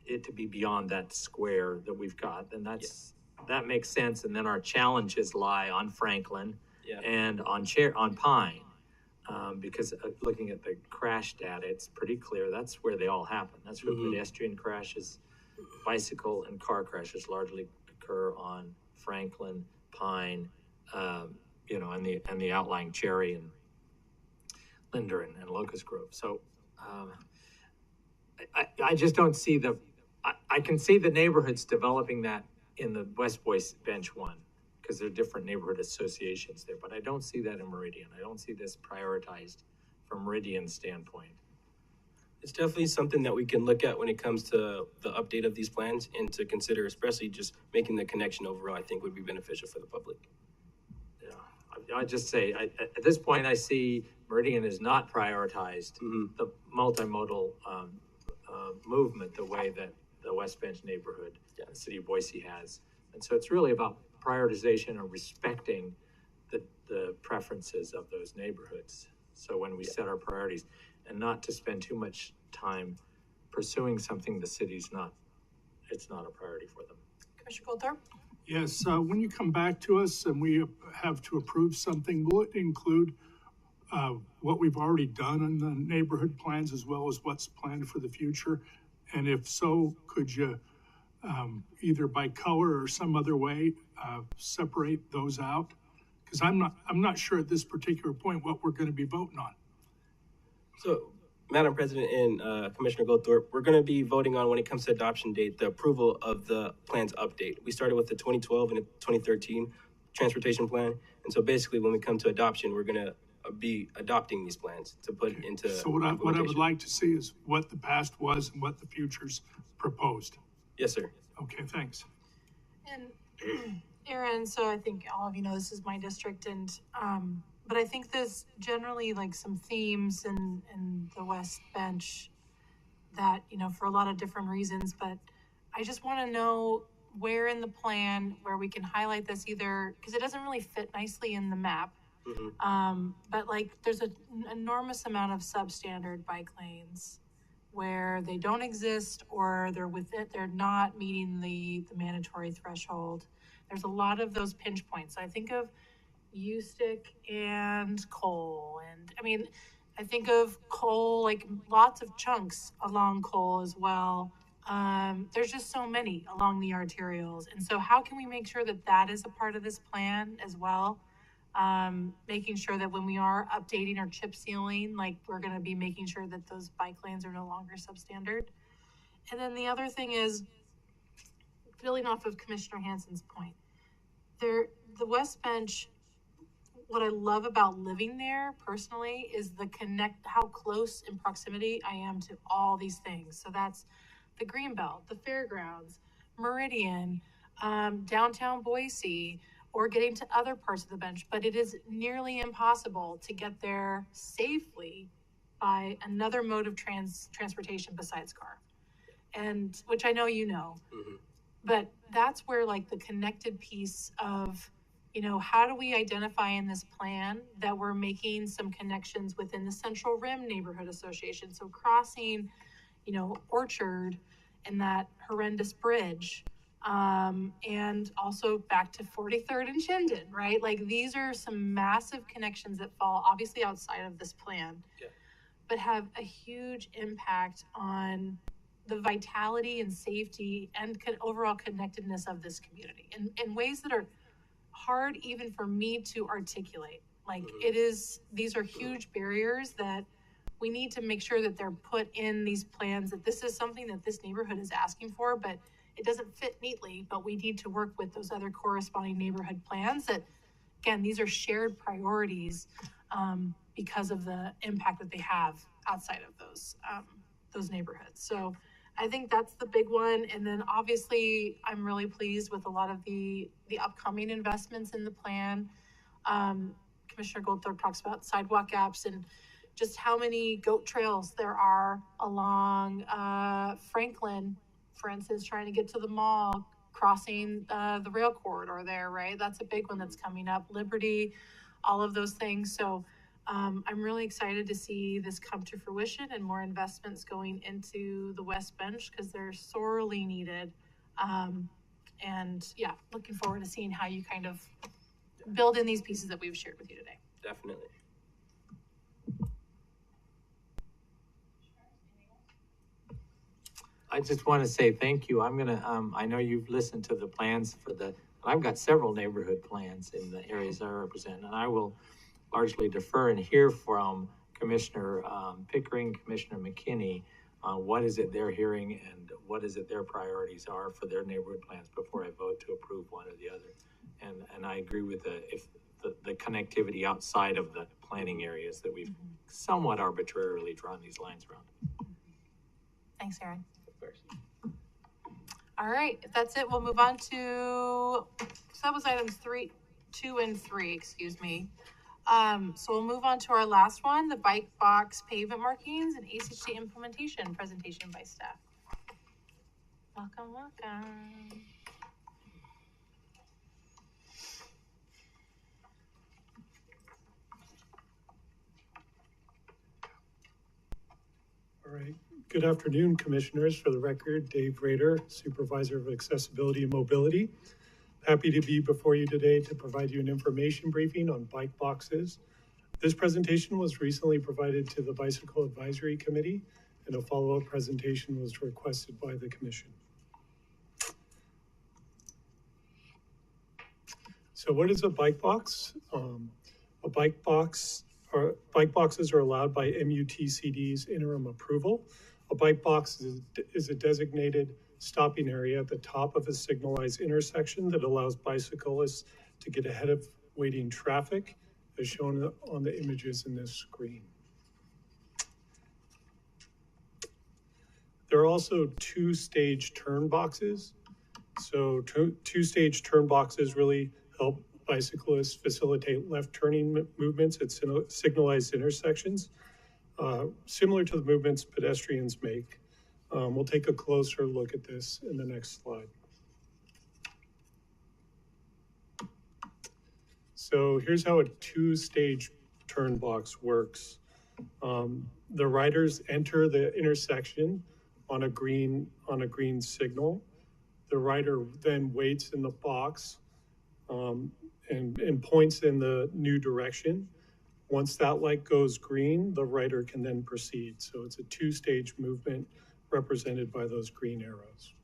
it to be beyond that square that we've got, then that makes sense. And then our challenges lie on Franklin and on Pine. Because looking at the crash data, it's pretty clear that's where they all happen. That's where pedestrian crashes, bicycle and car crashes largely occur on Franklin, Pine, and the outlying Cherry and Linder and Locust Grove. So I just don't see I can see the neighborhoods developing that in the West Boise Bench one, because there are different neighborhood associations there, but I don't see that in Meridian. I don't see this prioritized from Meridian's standpoint. It's definitely something that we can look at when it comes to the update of these plans, and to consider, especially just making the connection overall, I think would be beneficial for the public. Yeah, I just say, at this point, I see Meridian is not prioritized the multimodal movement the way that the West Bench neighborhood, the city of Boise has. And so it's really about prioritization and respecting the preferences of those neighborhoods. So when we set our priorities, and not to spend too much time pursuing something the city's it's not a priority for them. Commissioner Goldthorpe? Yes, when you come back to us and we have to approve something, will it include what we've already done in the neighborhood plans as well as what's planned for the future? And if so, could you either by color or some other way separate those out? Because I'm not sure at this particular point what we're going to be voting on. So, Madam President and Commissioner Goldthorpe, we're going to be voting on, when it comes to adoption date, the approval of the plan's update. We started with the 2012 and the 2013 transportation plan. And so basically when we come to adoption, we're going to be adopting these plans to put into So what I would like to see is what the past was and what the future's proposed. Yes, sir. Okay, thanks. And Aaron, so I think all of you know this is my district, and but I think there's generally like some themes in the West Bench that, you know, for a lot of different reasons, but I just want to know where in the plan where we can highlight this, either because it doesn't really fit nicely in the map. Mm-hmm. But like there's an enormous amount of substandard bike lanes where they don't exist, or they're they're not meeting the mandatory threshold. There's a lot of those pinch points. I think of Ustick and Cole, and I mean, I think of Cole, like lots of chunks along Cole as well. There's just so many along the arterials, and so how can we make sure that that is a part of this plan as well? Making sure that when we are updating or chip sealing, like we're going to be making sure that those bike lanes are no longer substandard. And then the other thing is, building off of Commissioner Hansen's point, the West Bench, what I love about living there personally is how close in proximity I am to all these things. So that's the Greenbelt, the fairgrounds, Meridian, downtown Boise, or getting to other parts of the bench, but it is nearly impossible to get there safely by another mode of transportation besides car, and which I know you know. Mm-hmm. But that's where like the connected piece of, you know, how do we identify in this plan that we're making some connections within the Central Rim Neighborhood Association, so crossing, you know, Orchard and that horrendous bridge. And also back to 43rd and Chinden, right? Like these are some massive connections that fall obviously outside of this plan, but have a huge impact on the vitality and safety and overall connectedness of this community in ways that are hard even for me to articulate. Like these are huge barriers that we need to make sure that they're put in these plans, that this is something that this neighborhood is asking for, but it doesn't fit neatly, but we need to work with those other corresponding neighborhood plans that, again, these are shared priorities because of the impact that they have outside of those neighborhoods. So I think that's the big one. And then obviously I'm really pleased with a lot of the upcoming investments in the plan. Commissioner Goldthorpe talks about sidewalk gaps and just how many goat trails there are along Franklin, for instance, trying to get to the mall, crossing the rail corridor there, right? That's a big one that's coming up. Liberty, all of those things. So I'm really excited to see this come to fruition and more investments going into the West Bench because they're sorely needed. And yeah, looking forward to seeing how you kind of build in these pieces that we've shared with you today. Definitely. I just want to say thank you. I'm gonna, I know you've listened to the plans I've got several neighborhood plans in the areas I represent, and I will largely defer and hear from Commissioner Pickering, Commissioner McKinney, on what is it they're hearing and what is it their priorities are for their neighborhood plans before I vote to approve one or the other. And I agree with the connectivity outside of the planning areas that we've somewhat arbitrarily drawn these lines around. Thanks, Aaron. All right, if that's it, we'll move on to, so that was items 2 and 3, excuse me. So we'll move on to our last one, the bike box pavement markings and ACHD implementation presentation by staff. Welcome, welcome. All right. Good afternoon, Commissioners. For the record, Dave Rader, Supervisor of Accessibility and Mobility. Happy to be before you today to provide you an information briefing on bike boxes. This presentation was recently provided to the Bicycle Advisory Committee, and a follow-up presentation was requested by the commission. So what is a bike box? Bike boxes are allowed by MUTCD's interim approval. A bike box is a designated stopping area at the top of a signalized intersection that allows bicyclists to get ahead of waiting traffic, as shown on the images in this screen. There are also two-stage turn boxes. So two-stage turn boxes really help bicyclists facilitate left turning movements at signalized intersections, similar to the movements pedestrians make. We'll take a closer look at this in the next slide. So here's how a two-stage turn box works. The riders enter the intersection on a green signal. The rider then waits in the box and points in the new direction. Once that light goes green, the rider can then proceed. So it's a two-stage movement represented by those green arrows.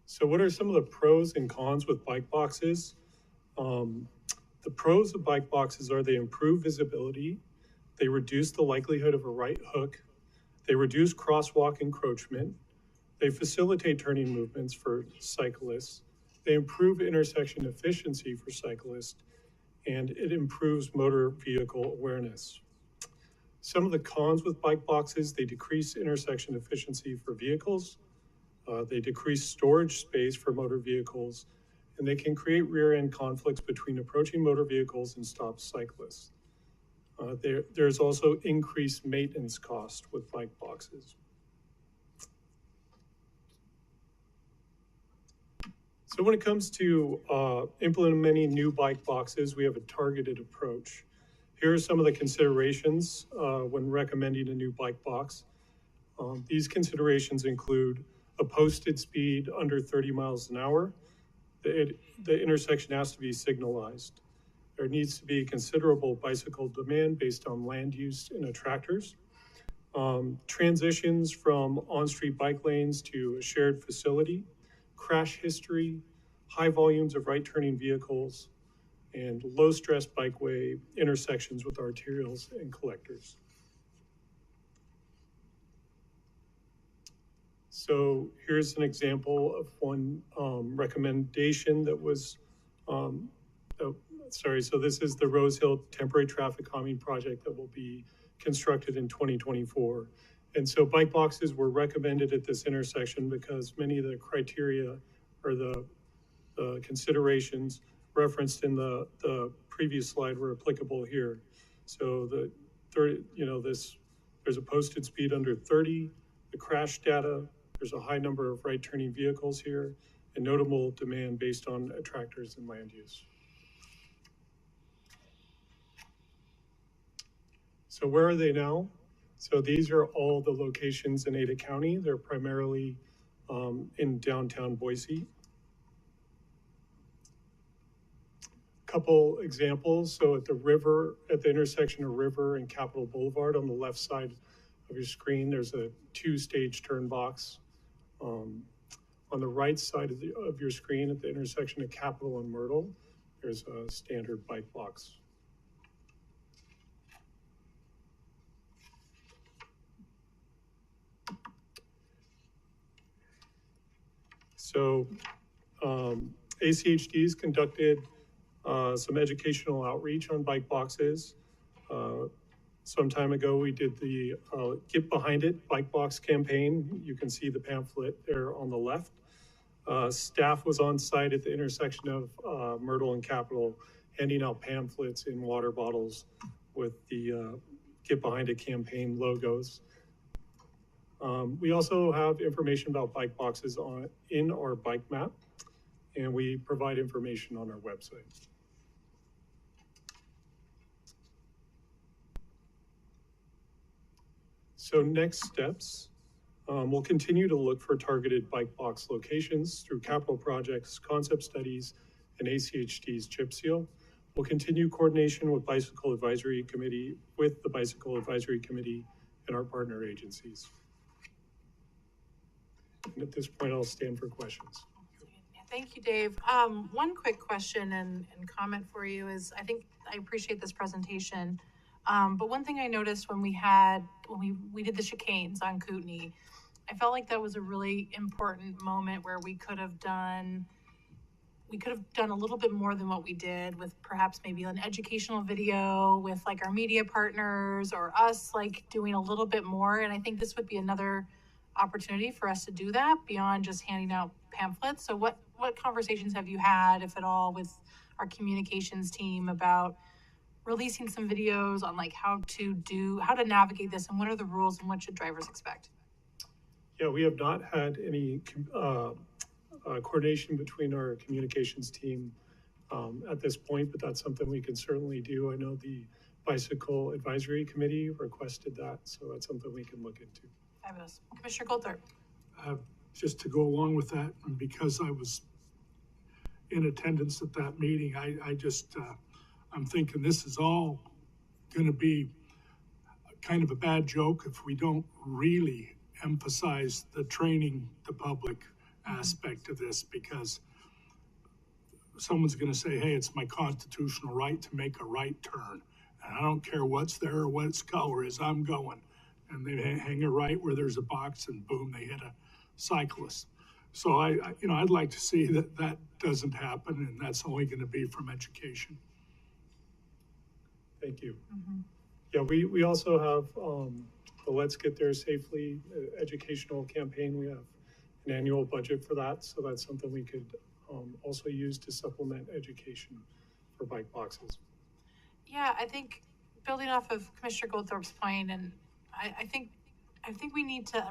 So what are some of the pros and cons with bike boxes? The pros of bike boxes are they improve visibility, they reduce the likelihood of a right hook, they reduce crosswalk encroachment, they facilitate turning movements for cyclists, they improve intersection efficiency for cyclists, and it improves motor vehicle awareness. Some of the cons with bike boxes, they decrease intersection efficiency for vehicles, they decrease storage space for motor vehicles, and they can create rear-end conflicts between approaching motor vehicles and stopped cyclists. There's also increased maintenance cost with bike boxes. So when it comes to implementing new bike boxes, we have a targeted approach. Here are some of the considerations when recommending a new bike box. These considerations include a posted speed under 30 miles an hour. The intersection has to be signalized. There needs to be considerable bicycle demand based on land use and attractors. Transitions from on-street bike lanes to a shared facility, crash history, high volumes of right-turning vehicles, and low-stress bikeway intersections with arterials and collectors. So here's an example of one recommendation that was, so this is the Rose Hill Temporary Traffic Calming Project that will be constructed in 2024. And so bike boxes were recommended at this intersection because many of the criteria or the considerations referenced in the previous slide were applicable here. So there's a posted speed under 30, the crash data, there's a high number of right-turning vehicles here, and notable demand based on attractors and land use. So where are they now? So these are all the locations in Ada County. They're primarily in downtown Boise. Couple examples. So at the intersection of River and Capitol Boulevard on the left side of your screen, there's a two-stage turn box. On the right side of your screen at the intersection of Capitol and Myrtle, there's a standard bike box. So ACHD's conducted some educational outreach on bike boxes. Some time ago, we did the Get Behind It bike box campaign. You can see the pamphlet there on the left. Staff was on site at the intersection of Myrtle and Capitol, handing out pamphlets in water bottles with the Get Behind It campaign logos. We also have information about bike boxes in our bike map, and we provide information on our website. So next steps, we'll continue to look for targeted bike box locations through capital projects, concept studies, and ACHD's chip seal. We'll continue coordination with the Bicycle Advisory Committee and our partner agencies. And at this point, I'll stand for questions. Thank you, Dave. One quick question and comment for you is, I appreciate this presentation. But one thing I noticed when we did the chicanes on Kootenai, I felt like that was a really important moment where we could have done a little bit more than what we did with perhaps maybe an educational video with like our media partners or us like doing a little bit more. And I think this would be another opportunity for us to do that beyond just handing out pamphlets. So what conversations have you had, if at all, with our communications team about releasing some videos on like how to navigate this and what are the rules and what should drivers expect? Yeah, we have not had any coordination between our communications team at this point, but that's something we can certainly do. I know the Bicycle Advisory Committee requested that, so that's something we can look into. Fabulous. Commissioner Goldthorpe. Just to go along with that, and because I was in attendance at that meeting, I'm thinking this is all going to be kind of a bad joke if we don't really emphasize the training the public aspect of this, because someone's going to say, hey, it's my constitutional right to make a right turn, and I don't care what's there or what its color is, I'm going. And they hang a right where there's a box, and boom, they hit a cyclist. So I'd like to see that doesn't happen, and that's only going to be from education. Thank you. Mm-hmm. Yeah, we also have the Let's Get There Safely educational campaign. We have an annual budget for that, so that's something we could also use to supplement education for bike boxes. Yeah, I think building off of Commissioner Goldthorpe's point, and I think we need to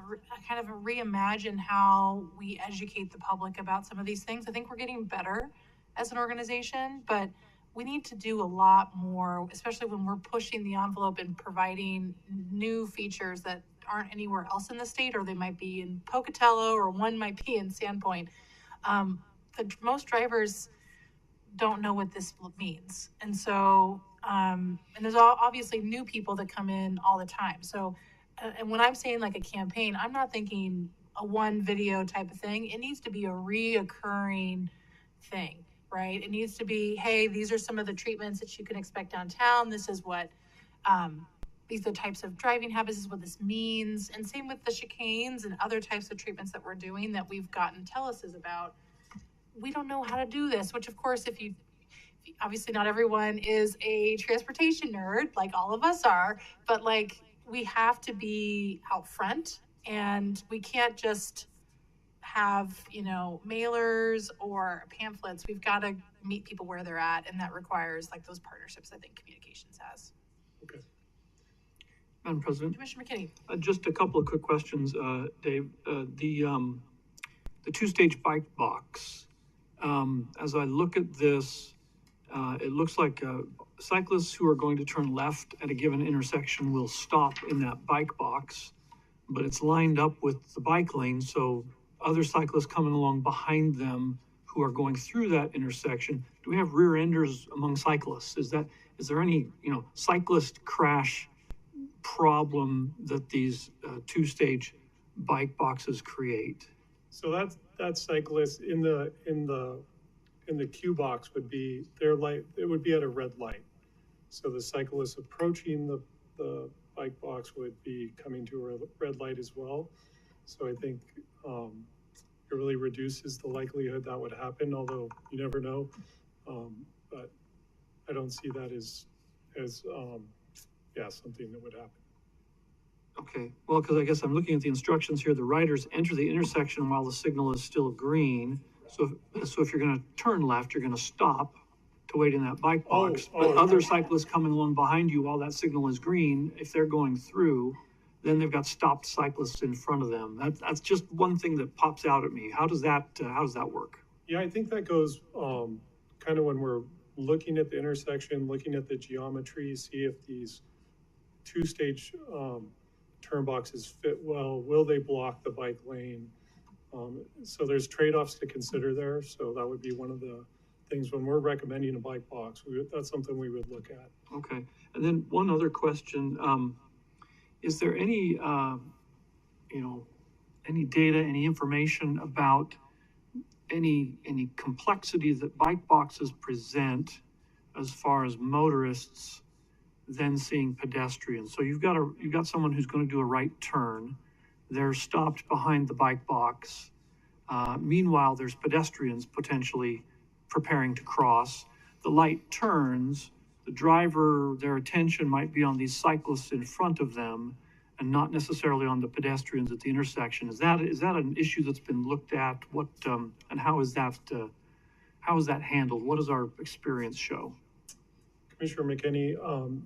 kind of reimagine how we educate the public about some of these things. I think we're getting better as an organization, but we need to do a lot more, especially when we're pushing the envelope and providing new features that aren't anywhere else in the state, or they might be in Pocatello, or one might be in Sandpoint. Most drivers don't know what this means. And so, and there's obviously new people that come in all the time. So, and when I'm saying like a campaign, I'm not thinking a one video type of thing. It needs to be a reoccurring thing, right? It needs to be, hey, these are some of the treatments that you can expect downtown. This is what, these are the types of driving habits, this is what this means. And same with the chicanes and other types of treatments that we're doing that we've gotten telesis about. We don't know how to do this, which of course, obviously not everyone is a transportation nerd, like all of us are, but like we have to be out front, and we can't just have, mailers or pamphlets. We've got to meet people where they're at, and that requires like those partnerships I think communications has. Okay. Madam President. Commissioner McKinney. Just a couple of quick questions, Dave. The two-stage bike box, as I look at this, it looks like cyclists who are going to turn left at a given intersection will stop in that bike box, but it's lined up with the bike lane, so other cyclists coming along behind them who are going through that intersection. Do we have rear enders among cyclists? Is there any cyclist crash problem that these two-stage bike boxes create? So that cyclist in the queue box would be their light. It would be at a red light. So the cyclist approaching the bike box would be coming to a red light as well. So I think it really reduces the likelihood that would happen, although you never know. But I don't see that as something that would happen. Okay, well, because I guess I'm looking at the instructions here. The riders enter the intersection while the signal is still green. So if you're going to turn left, you're going to stop to wait in that bike box. But other cyclists coming along behind you while that signal is green, if they're going through, then they've got stopped cyclists in front of them. That's just one thing that pops out at me. How does that work? Yeah, I think that goes kind of when we're looking at the intersection, looking at the geometry, see if these two-stage turn boxes fit well. Will they block the bike lane? So there's trade-offs to consider there. So that would be one of the things, when we're recommending a bike box, that's something we would look at. Okay. And then one other question, is there any, any data, any information about any complexity that bike boxes present as far as motorists then seeing pedestrians? So you've got someone who's going to do a right turn. They're stopped behind the bike box. Meanwhile, there's pedestrians potentially preparing to cross. The light turns. The driver, their attention might be on these cyclists in front of them and not necessarily on the pedestrians at the intersection. Is that an issue that's been looked at? What and how is that handled? What does our experience show? Commissioner McKinney,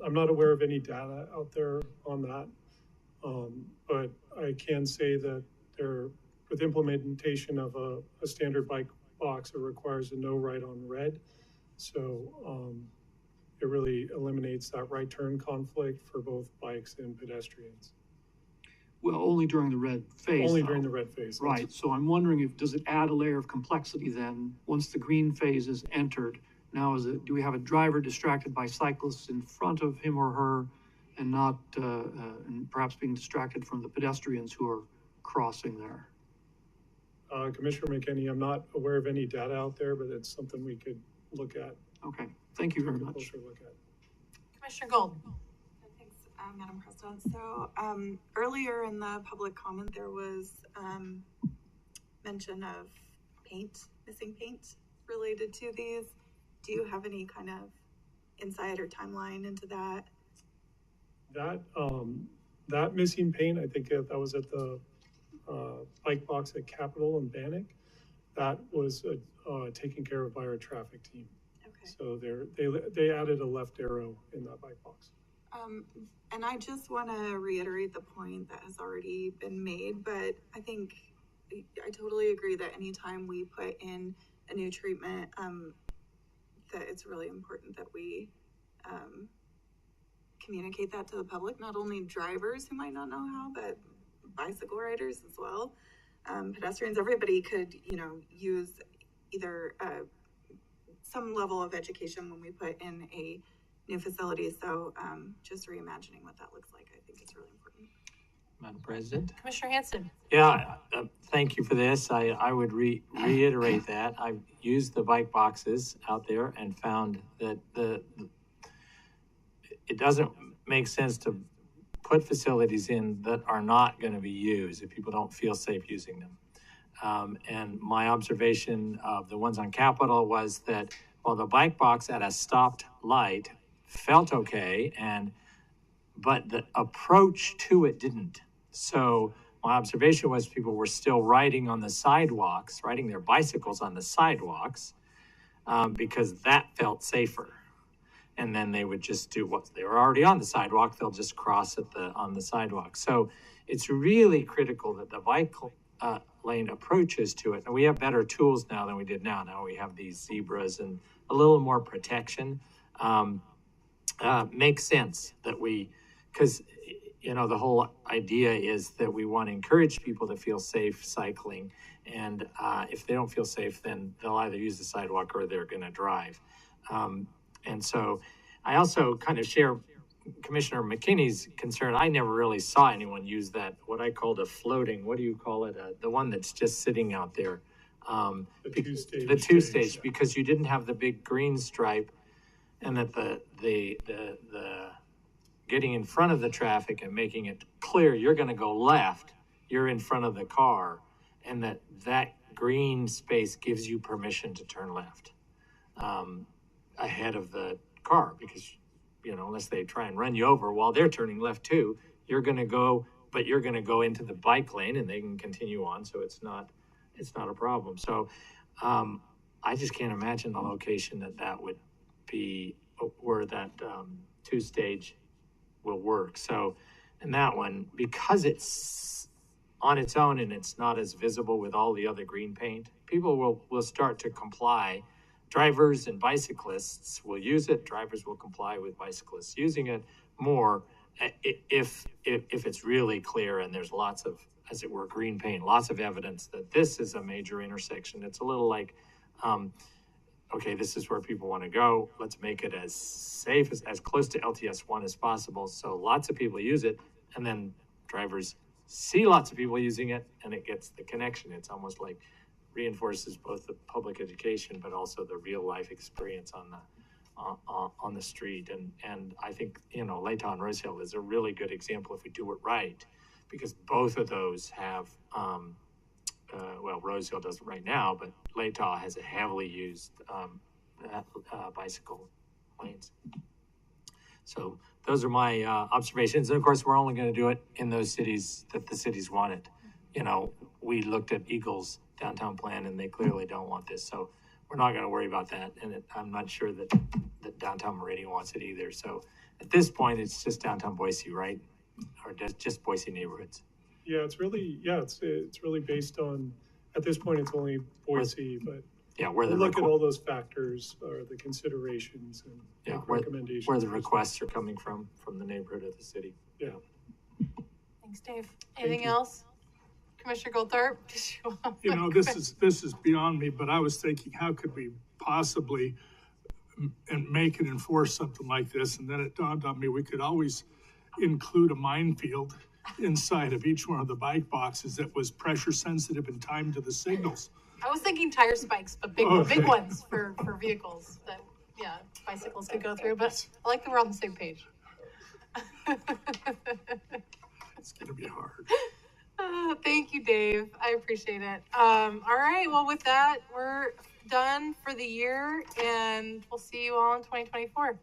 I'm not aware of any data out there on that, but I can say that with implementation of a standard bike box, it requires a no right on red. So it really eliminates that right turn conflict for both bikes and pedestrians. Well, only during the red phase. Only during the red phase. Right. So I'm wondering does it add a layer of complexity then once the green phase is entered? Now, do we have a driver distracted by cyclists in front of him or her and not, and perhaps being distracted from the pedestrians who are crossing there? Commissioner McKinney, I'm not aware of any data out there, but it's something we could look at. Okay. Thank you very much. Commissioner Gold. Thanks, Madam President. So earlier in the public comment, there was mention of missing paint related to these. Do you have any kind of insight or timeline into that? That missing paint, I think that was at the bike box at Capitol and Bannock. That was taken care of by our traffic team. Okay. So they added a left arrow in that bike box. And I just want to reiterate the point that has already been made, but I think I totally agree that anytime we put in a new treatment, that it's really important that we communicate that to the public, not only drivers who might not know how, but bicycle riders as well. Pedestrians, everybody could, use either some level of education when we put in a new facility. So just reimagining what that looks like, I think it's really important. Madam President? Commissioner Hanson. Yeah, thank you for this. I would reiterate that. I've used the bike boxes out there and found that it doesn't make sense to put facilities in that are not going to be used if people don't feel safe using them. And my observation of the ones on Capitol was that while the bike box at a stopped light felt okay, but the approach to it didn't. So my observation was people were still riding on the sidewalks, riding their bicycles on the sidewalks, because that felt safer. And then they would just do what they were already on the sidewalk. They'll just cross on the sidewalk. So it's really critical that the bike lane approaches to it. And we have better tools now than we did now. Now we have these zebras and a little more protection. Makes sense that because the whole idea is that we want to encourage people to feel safe cycling. And if they don't feel safe, then they'll either use the sidewalk or they're going to drive. And so I also kind of share Commissioner McKinney's concern. I never really saw anyone use that, what I called a floating, what do you call it? The one that's just sitting out there. The two-stage, because you didn't have the big green stripe, and that the getting in front of the traffic and making it clear you're going to go left, you're in front of the car, and that green space gives you permission to turn left. Ahead of the car, because unless they try and run you over while they're turning left too, you're going to go into the bike lane and they can continue on. So it's not a problem. So I just can't imagine the location that would be where that two-stage will work. So in that one, because it's on its own and it's not as visible with all the other green paint, people will start to comply. Drivers and bicyclists will use it. Drivers will comply with bicyclists using it more if it's really clear and there's lots of, as it were, green paint, lots of evidence that this is a major intersection. It's a little like okay, this is where people want to go. Let's make it as safe as close to LTS1 as possible. So lots of people use it, and then drivers see lots of people using it, and it gets the connection. It's almost like reinforces both the public education, but also the real life experience on the street. And I think, Latah and Rose Hill is a really good example if we do it right, because both of those have, well, Rose Hill does it right now, but Latah has a heavily used bicycle lanes. So those are my observations. And of course, we're only going to do it in those cities that the cities want it. We looked at Eagle's downtown plan, and they clearly don't want this. So we're not going to worry about that. And I'm not sure that downtown Meridian wants it either. So at this point, it's just downtown Boise, right? Or just Boise neighborhoods. Yeah, it's really based on, at this point, it's only Boise, but yeah, we'll look at all those factors or the considerations and make recommendations. Where the requests are coming from the neighborhood of the city. Yeah. Thanks, Dave. Anything else? Commissioner Goldthorpe? This is beyond me, but I was thinking, how could we possibly make and enforce something like this? And then it dawned on me, we could always include a minefield inside of each one of the bike boxes that was pressure sensitive and timed to the signals. I was thinking tire spikes, but big ones for vehicles that, bicycles could go through. But I like that we're on the same page. It's going to be hard. Thank you, Dave. I appreciate it. All right. Well, with that, we're done for the year, and we'll see you all in 2024.